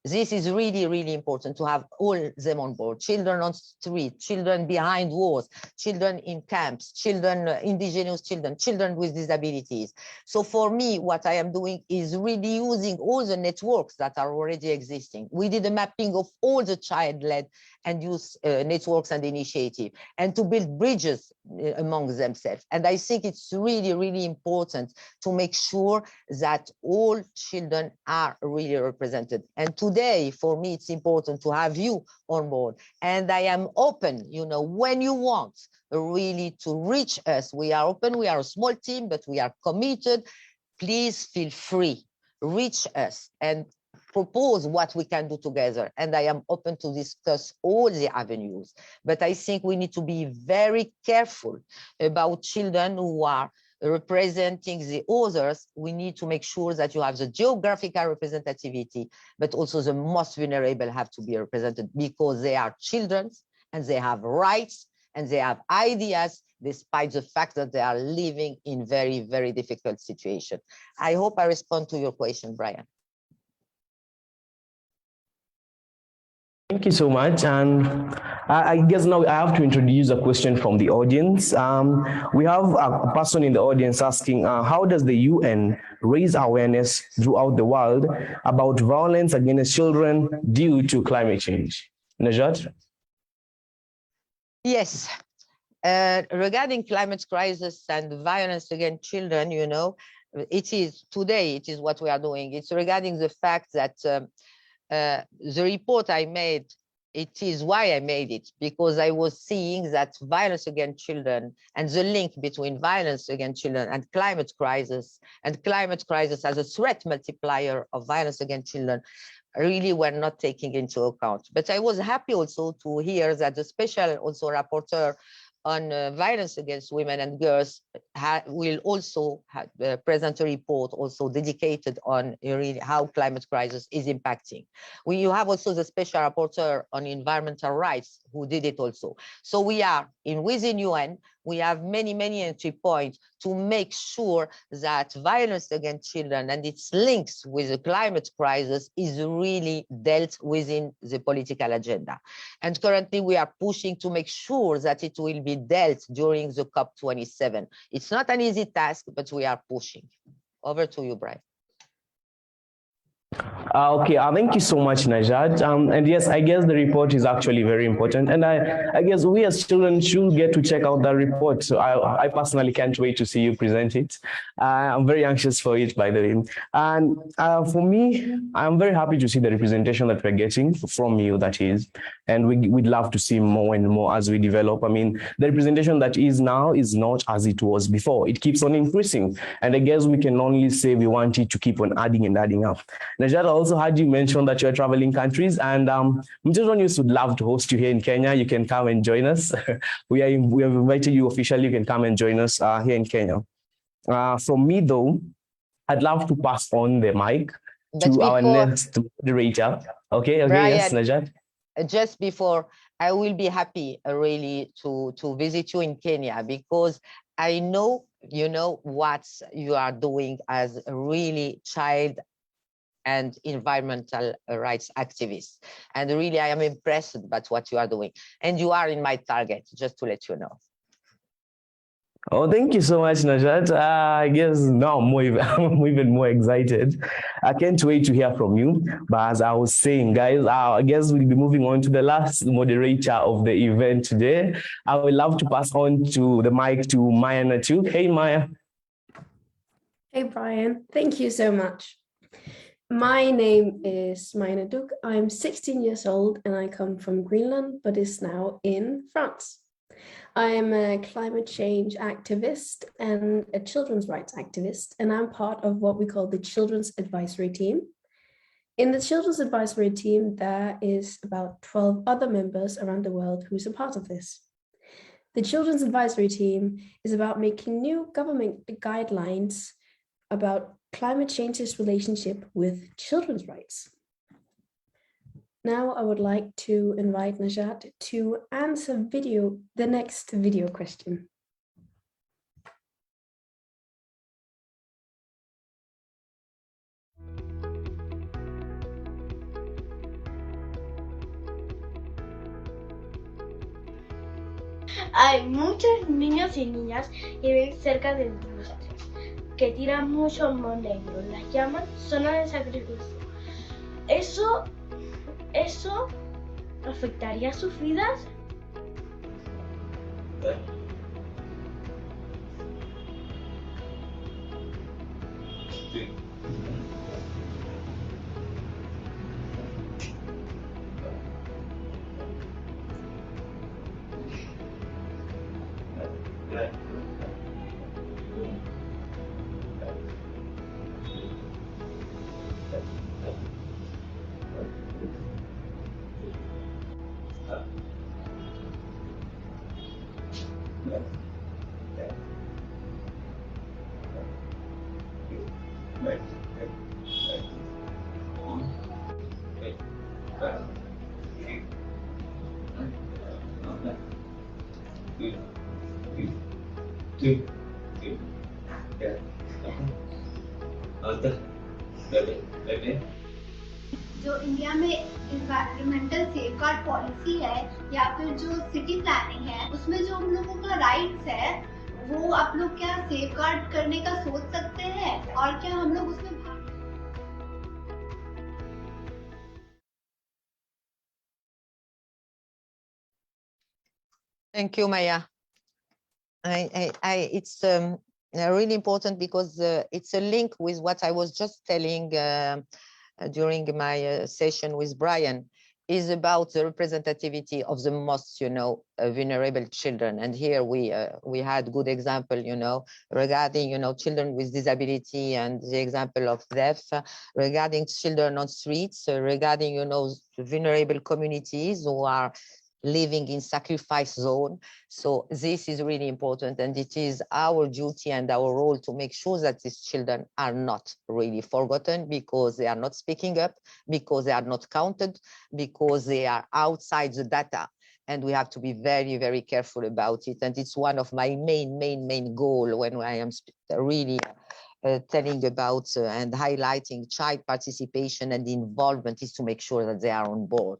This is really, really important to have all them on board. Children on street, children behind walls, children in camps, children, indigenous children, children with disabilities. So for me, what I am doing is really using all the networks that are already existing. We did a mapping of all the child-led and youth networks and initiative, and to build bridges among themselves. And I think it's really, really important to make sure that all children are really represented. And today, for me, it's important to have you on board. And I am open, you know, when you want really to reach us, we are open, we are a small team, but we are committed. Please feel free, reach us and propose what we can do together. And I am open to discuss all the avenues. But I think we need to be very careful about children who are representing the others. We need to make sure that you have the geographical representativity, but also the most vulnerable have to be represented, because they are children and they have rights and they have ideas, despite the fact that they are living in very, very difficult situations. I hope I respond to your question, Brian. Thank you so much. And I guess now I have to introduce a question from the audience. We have a person in the audience asking, how does the UN raise awareness throughout the world about violence against children due to climate change? Najat? Yes. Regarding climate crisis and violence against children, you know, it is today, it is what we are doing. It's regarding the fact that the report I made, it is why I made it, because I was seeing that violence against children and the link between violence against children and climate crisis as a threat multiplier of violence against children really were not taking into account. But I was happy also to hear that the special also rapporteur on violence against women and girls will also present a report also dedicated on really how climate crisis is impacting. You have also the special rapporteur on environmental rights who did it also. So we are within UN, we have many, many entry points to make sure that violence against children and its links with the climate crisis is really dealt within the political agenda. And currently we are pushing to make sure that it will be dealt during the COP27. It's not an easy task, but we are pushing. Over to you, Brian. Okay, thank you so much, Najat. And yes, I guess the report is actually very important. And I guess we as children should get to check out that report. So I personally can't wait to see you present it. I'm very anxious for it, by the way. And for me, I'm very happy to see the representation that we're getting from you, that is. And we'd love to see more and more as we develop. I mean, the representation that is now is not as it was before. It keeps on increasing. And I guess we can only say we want it to keep on adding and adding up. Najat, I also heard you mention that you're traveling countries, and Mtoto News would love to host you here in Kenya. You can come and join us. We have invited you officially. You can come and join us here in Kenya. From me, though, I'd love to pass on the mic to our next moderator. Okay, Brian, yes, Najat. Just before, I will be happy really to visit you in Kenya, because I know you know what you are doing as a really child and environmental rights activists. And really, I am impressed by what you are doing. And you are in my target, just to let you know. Oh, thank you so much, Najat. I guess now I'm even more excited. I can't wait to hear from you. But as I was saying, guys, I guess we'll be moving on to the last moderator of the event today. I would love to pass on to the mic to Maya Natuk. Hey, Maya. Hey, Brian. Thank you so much. My name is Maya Natuk. I'm 16 years old and I come from Greenland, but is now in France. I'm a climate change activist and a children's rights activist, and I'm part of what we call the Children's Advisory Team. In the Children's Advisory Team, there is about 12 other members around the world who's a part of this. The Children's Advisory Team is about making new government guidelines about climate change's relationship with children's rights. Now I would like to invite Najat to answer the next video question. Hay muchos niños y niñas que viven cerca de industrias que tiran mucho humo negro. Las llaman zona de sacrificio. ¿Eso afectaría sus vidas? Sí. जो India में environmental safeguard policy है या फिर जो city planning है उसमें जो हम लोगों का राइट्स है वो आप लोग क्या सेफगार्ड करने का सोच सकते हैं और क्या हम लोग उसमें Thank you, Maya. It's really important because it's a link with what I was just telling during my session with Brian, is about the representativity of the most, vulnerable children. And here we had good example, regarding, children with disability and the example of deaf, regarding children on streets, regarding, vulnerable communities who are living in sacrifice zone. So this is really important, and it is our duty and our role to make sure that these children are not really forgotten, because they are not speaking up, because they are not counted, because they are outside the data. And we have to be very, very careful about it. And it's one of my main goal when I am really telling about and highlighting child participation and involvement, is to make sure that they are on board.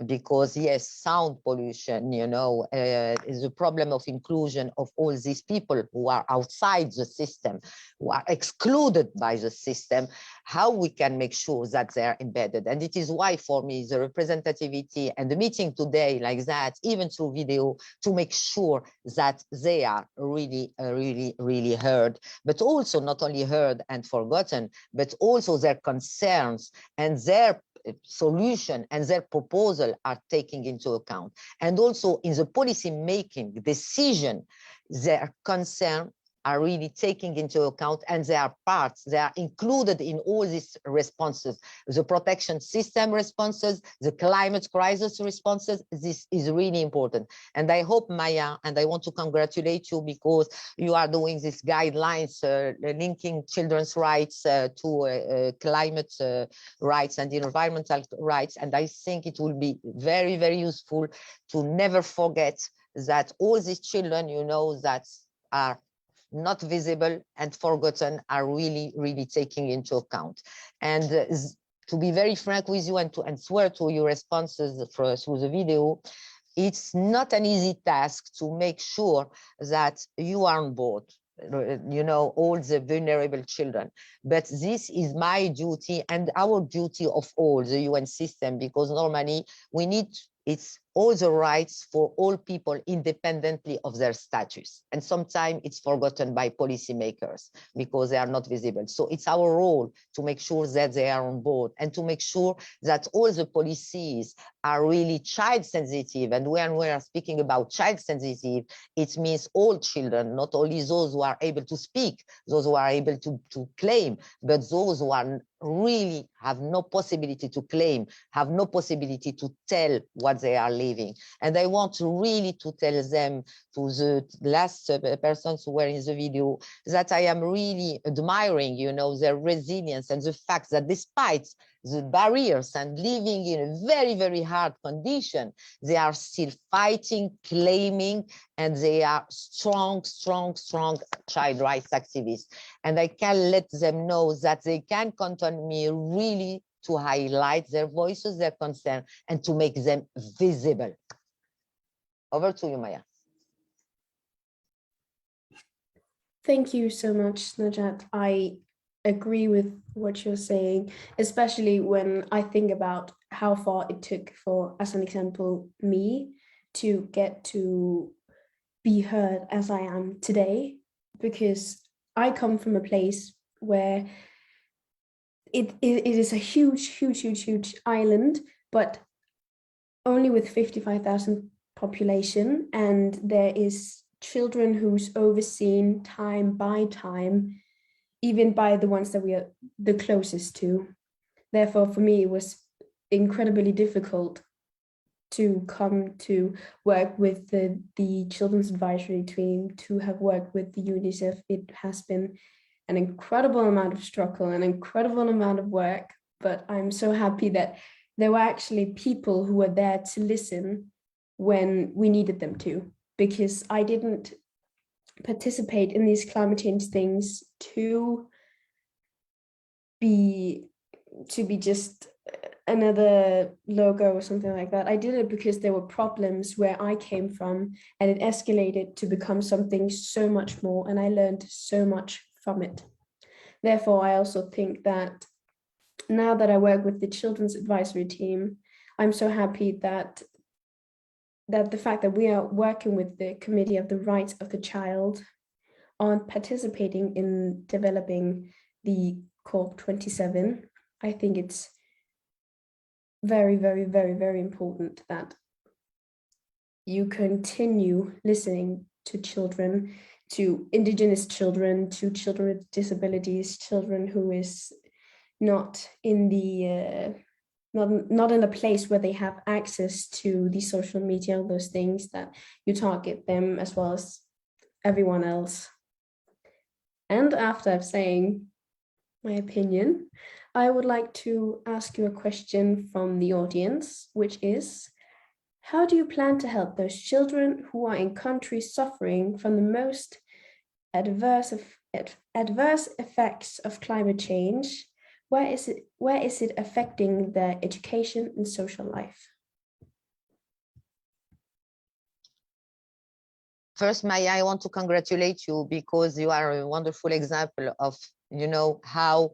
Because yes, sound pollution, is a problem of inclusion of all these people who are outside the system, who are excluded by the system, how we can make sure that they're embedded. And it is why for me, the representativity and the meeting today like that, even through video, to make sure that they are really, really heard, but also not only heard and forgotten, but also their concerns and their solution and their proposal are taken into account. And also in the policy making decision, their concern are really taking into account, and they are included in all these responses, the protection system responses, the climate crisis responses. This is really important. And I hope, Maya, and I want to congratulate you, because you are doing these guidelines linking children's rights to climate rights and environmental rights. And I think it will be very, very useful to never forget that all these children, that are not visible and forgotten, are really, really taking into account. And to be very frank with you and swear to your responses through the video, it's not an easy task to make sure that you are on board, all the vulnerable children. But this is my duty and our duty of all the UN system, because normally it's all the rights for all people independently of their status. And sometimes it's forgotten by policymakers because they are not visible. So it's our role to make sure that they are on board, and to make sure that all the policies are really child sensitive. And when we are speaking about child sensitive, it means all children, not only those who are able to speak, those who are able to claim, but those who are really have no possibility to claim, have no possibility to tell what they are living living. And I want really to tell them, to the last persons who were in the video, that I am really admiring, you know, their resilience and the fact that despite the barriers and living in a very, very hard condition, they are still fighting, claiming, and they are strong, strong, strong child rights activists. And I can let them know that they can count on me really to highlight their voices, their concern, and to make them visible. Over to you, Maya. Thank you so much, Najat. I agree with what you're saying, especially when I think about how far it took for, as an example, me to get to be heard as I am today, because I come from a place where it is a huge island, but only with 55,000 population, and there is children who's overseen time by time, even by the ones that we are the closest to. Therefore, for me, it was incredibly difficult to come to work with the Children's Advisory Team, to have worked with the UNICEF. It has been an incredible amount of struggle, an incredible amount of work, but I'm so happy that there were actually people who were there to listen when we needed them to, because I didn't participate in these climate change things to be just another logo or something like that. I did it because there were problems where I came from, and it escalated to become something so much more, and I learned so much from it. Therefore, I also think that now that I work with the Children's Advisory Team, I'm so happy that the fact that we are working with the Committee of the Rights of the Child on participating in developing the COP27, I think it's very, very, very, very important that you continue listening to children, to Indigenous children, to children with disabilities, children who is not in the not in a place where they have access to the social media, all those things, that you target them as well as everyone else. And after saying my opinion, I would like to ask you a question from the audience, which is, how do you plan to help those children who are in countries suffering from the most adverse effects of climate change? Where is it affecting their education and social life? First, Maya, I want to congratulate you, because you are a wonderful example of, you know, how,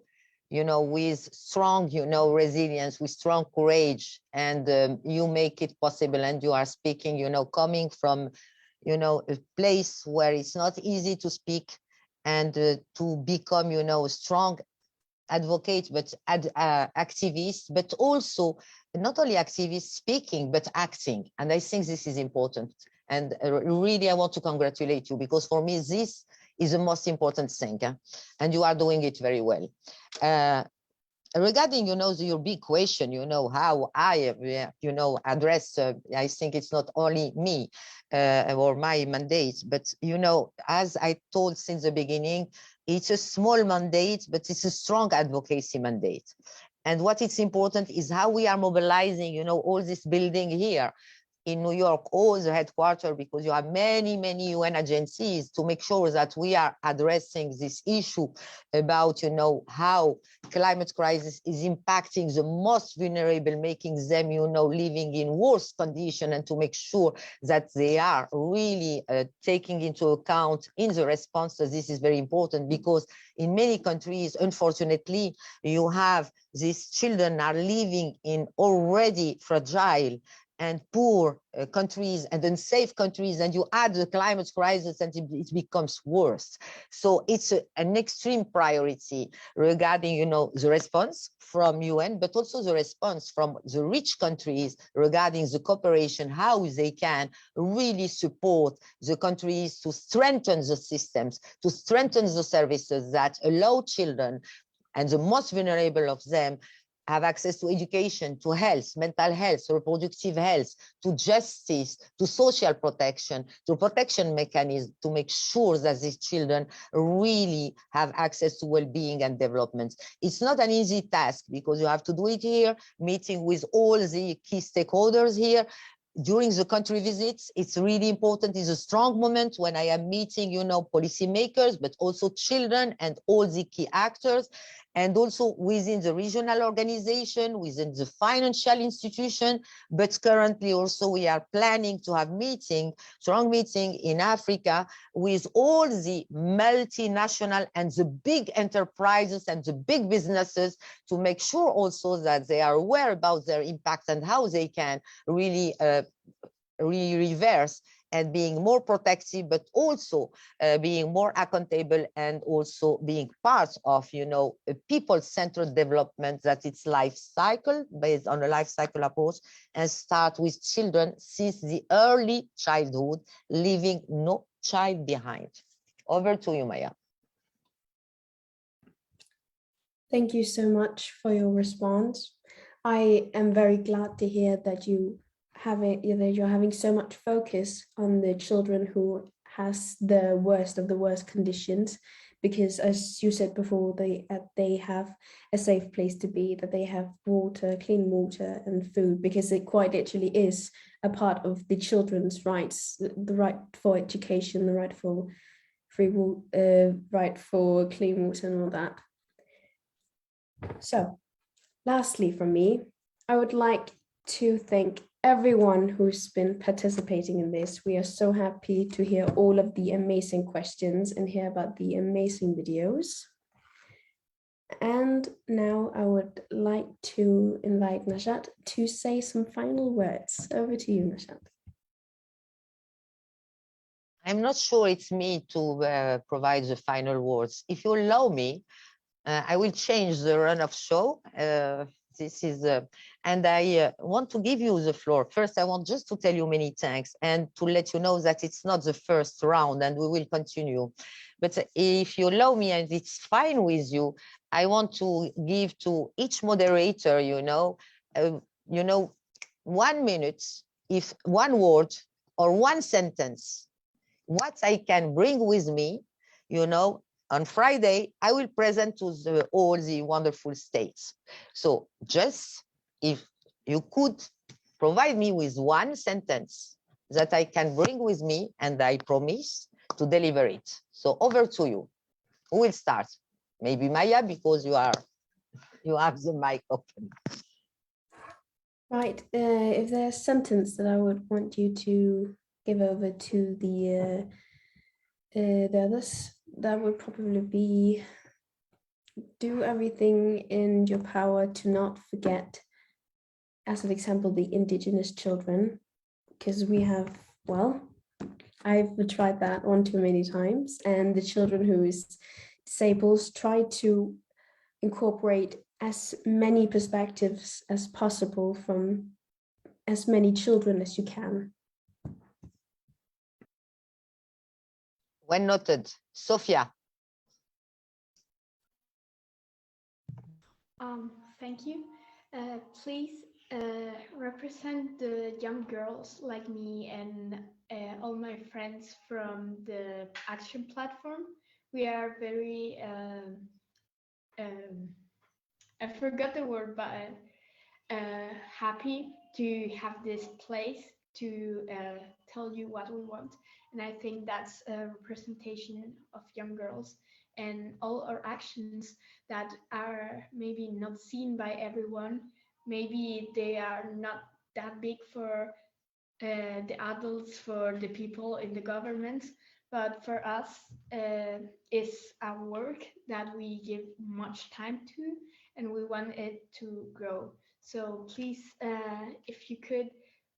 you know, with strong, you know, resilience, with strong courage, and you make it possible. And you are speaking, you know, coming from, you know, a place where it's not easy to speak, and to become, you know, a strong advocate, but activist, but also not only activist speaking, but acting. And I think this is important. And really, I want to congratulate you, because for me, this is the most important thing. And you are doing it very well. Regarding, you know, your big question, you know, how I, you know, address, I think it's not only me or my mandate, but, you know, as I told since the beginning, it's a small mandate, but it's a strong advocacy mandate. And what is important is how we are mobilizing, you know, all this building here in New York, all the headquarters, because you have many, many UN agencies, to make sure that we are addressing this issue about, you know, how climate crisis is impacting the most vulnerable, making them, you know, living in worse condition, and to make sure that they are really taking into account in the response. So this is very important, because in many countries, unfortunately, you have these children are living in already fragile and poor countries and unsafe countries, and you add the climate crisis and it becomes worse. So it's an extreme priority regarding, you know, the response from UN, but also the response from the rich countries regarding the cooperation, how they can really support the countries to strengthen the systems, to strengthen the services that allow children, and the most vulnerable of them, have access to education, to health, mental health, reproductive health, to justice, to social protection, to protection mechanisms to make sure that these children really have access to well-being and development. It's not an easy task because you have to do it here, meeting with all the key stakeholders here. During the country visits, it's really important. It's a strong moment when I am meeting, policymakers, but also children and all the key actors, and also within the regional organization, within the financial institution. But currently also we are planning to have strong meeting in Africa with all the multinational and the big enterprises and the big businesses to make sure also that they are aware about their impact and how they can really reverse and being more protective, but also being more accountable and also being part of, a people-centered development that it's life cycle, based on a life cycle approach, and start with children since the early childhood, leaving no child behind. Over to you, Maya. Thank you so much for your response. I am very glad to hear that you're having so much focus on the children who has the worst of the worst conditions, because as you said before, they have a safe place to be, that they have water, clean water and food, because it quite literally is a part of the children's rights, the right for education, the right for right for clean water and all that. So lastly from me, I would like to thank everyone who's been participating in this. We are so happy to hear all of the amazing questions and hear about the amazing videos. And now I would like to invite Najat to say some final words. Over to you, Najat. I'm not sure it's me to provide the final words. If you allow me, I will change the run of show. And I want to give you the floor. First, I want just to tell you many thanks and to let you know that it's not the first round and we will continue. But if you allow me and it's fine with you, I want to give to each moderator, 1 minute, if one word or one sentence, what I can bring with me, on Friday, I will present to all the wonderful states. So just if you could provide me with one sentence that I can bring with me, and I promise to deliver it. So over to you. Who will start? Maybe Maya, because you have the mic open. Right. If there's a sentence that I would want you to give over to the others, that would probably be: do everything in your power to not forget, as an example, the indigenous children, because we have, I've tried that one too many times, and the children who is disabled, try to incorporate as many perspectives as possible from as many children as you can. Well noted. Sophia. Thank you. Please represent the young girls like me and all my friends from the Action Platform. We are very, I forgot the word, but happy to have this place to tell you what we want. And I think that's a representation of young girls and all our actions that are maybe not seen by everyone. Maybe they are not that big for the adults, for the people in the government, but for us, it's a work that we give much time to, and we want it to grow. So please, if you could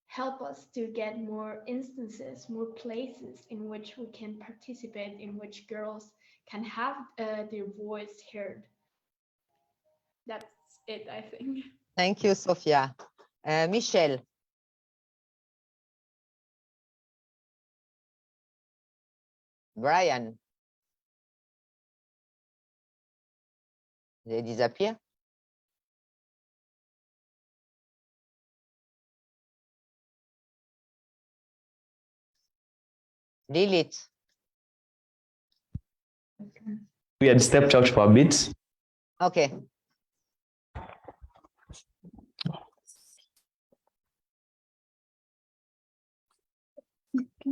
help us to get more instances, more places in which we can participate, in which girls can have their voice heard. That's it, I think. Thank you, Sophia. Michelle. Brian. They disappear? Lilith. We had stepped out for a bit. Okay.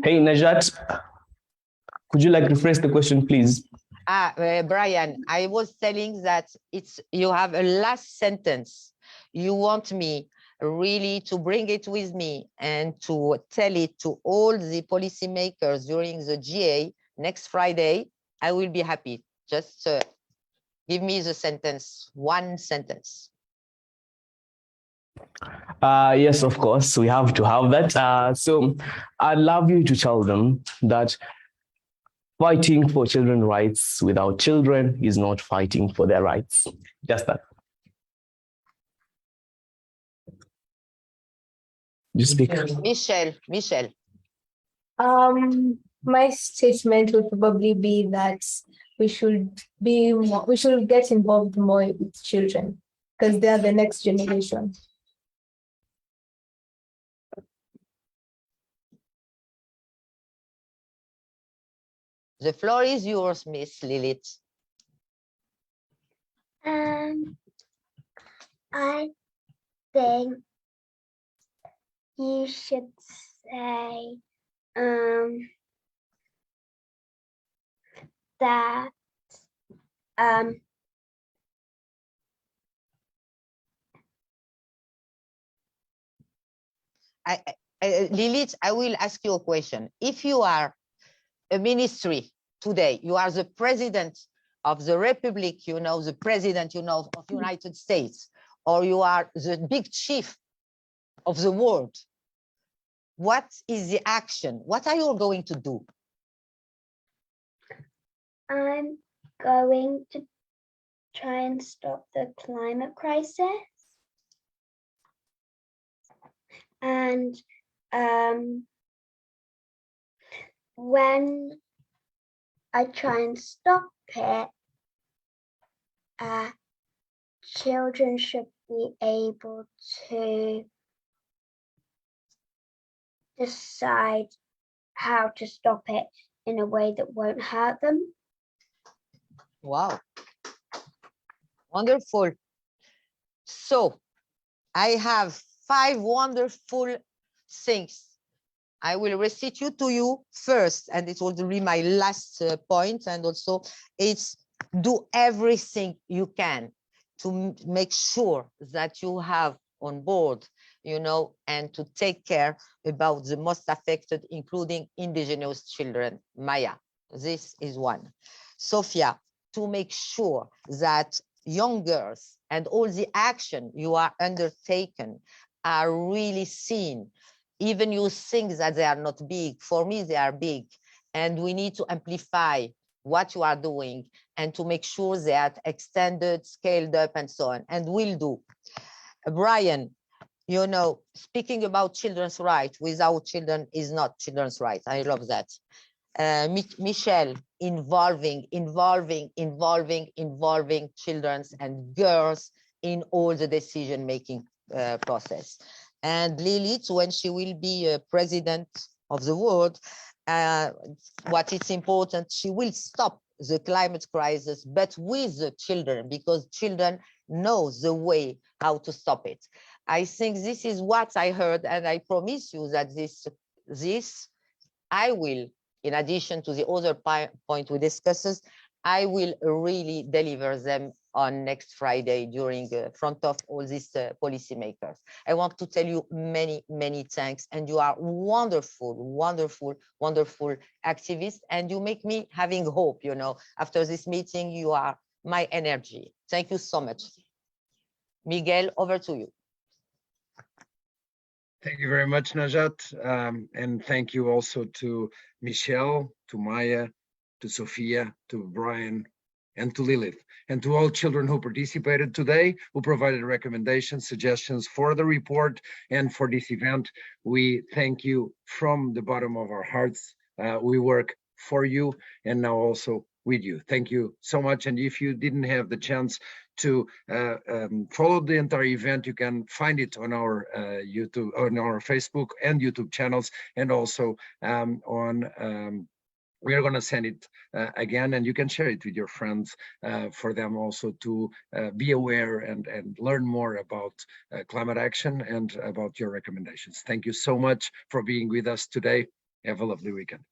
Hey, Najat, could you like rephrase the question, please? Brian, I was telling that you have a last sentence. You want me really to bring it with me and to tell it to all the policymakers during the GA next Friday. I will be happy. Just give me the sentence, one sentence. Yes, of course, we have to have that. So I'd love you to tell them that fighting for children's rights without children is not fighting for their rights. Just that. You speak. Michelle. My statement would probably be that we should get involved more with children because they are the next generation. The floor is yours, Miss Lilith. I think you should say that Lilith, I will ask you a question. If you are a ministry today, you are the president of the Republic, the president, of United States, or you are the big chief of the world, what is the action? What are you going to do? I'm going to try and stop the climate crisis. And when I try and stop it, children should be able to decide how to stop it in a way that won't hurt them. Wow. Wonderful. So I have 5 wonderful things. I will recite you to you first, and it will be my last point. And also, it's do everything you can to make sure that you have on board, and to take care about the most affected, including indigenous children. Maya, this is one. Sophia, to make sure that young girls and all the action you are undertaken are really seen. Even you think that they are not big, for me they are big, and we need to amplify what you are doing and to make sure they are extended, scaled up, and so on, and will do. Brian, speaking about children's rights, without children is not children's rights. I love that. Michelle, involving children and girls in all the decision-making process. And Lilith, when she will be president of the world, what is important, she will stop the climate crisis, but with the children, because children know the way how to stop it. I think this is what I heard, and I promise you that this I will, in addition to the other point we discussed, I will really deliver them on next Friday during front of all these policymakers. I want to tell you many, many thanks, and you are wonderful, wonderful, wonderful activists, and you make me having hope, after this meeting, you are my energy. Thank you so much. Miguel, over to you. Thank you very much, Najat. And thank you also to Michelle, to Maya, to Sophia, to Brian, and to Lilith, and to all children who participated today, who provided recommendations, suggestions for the report and for this event. We thank you from the bottom of our hearts. We work for you and now also with you. Thank you so much. And if you didn't have the chance to follow the entire event, you can find it on our YouTube, on our Facebook and YouTube channels, and also we are going to send it again, and you can share it with your friends for them also to be aware and learn more about climate action and about your recommendations. Thank you so much for being with us today. Have a lovely weekend.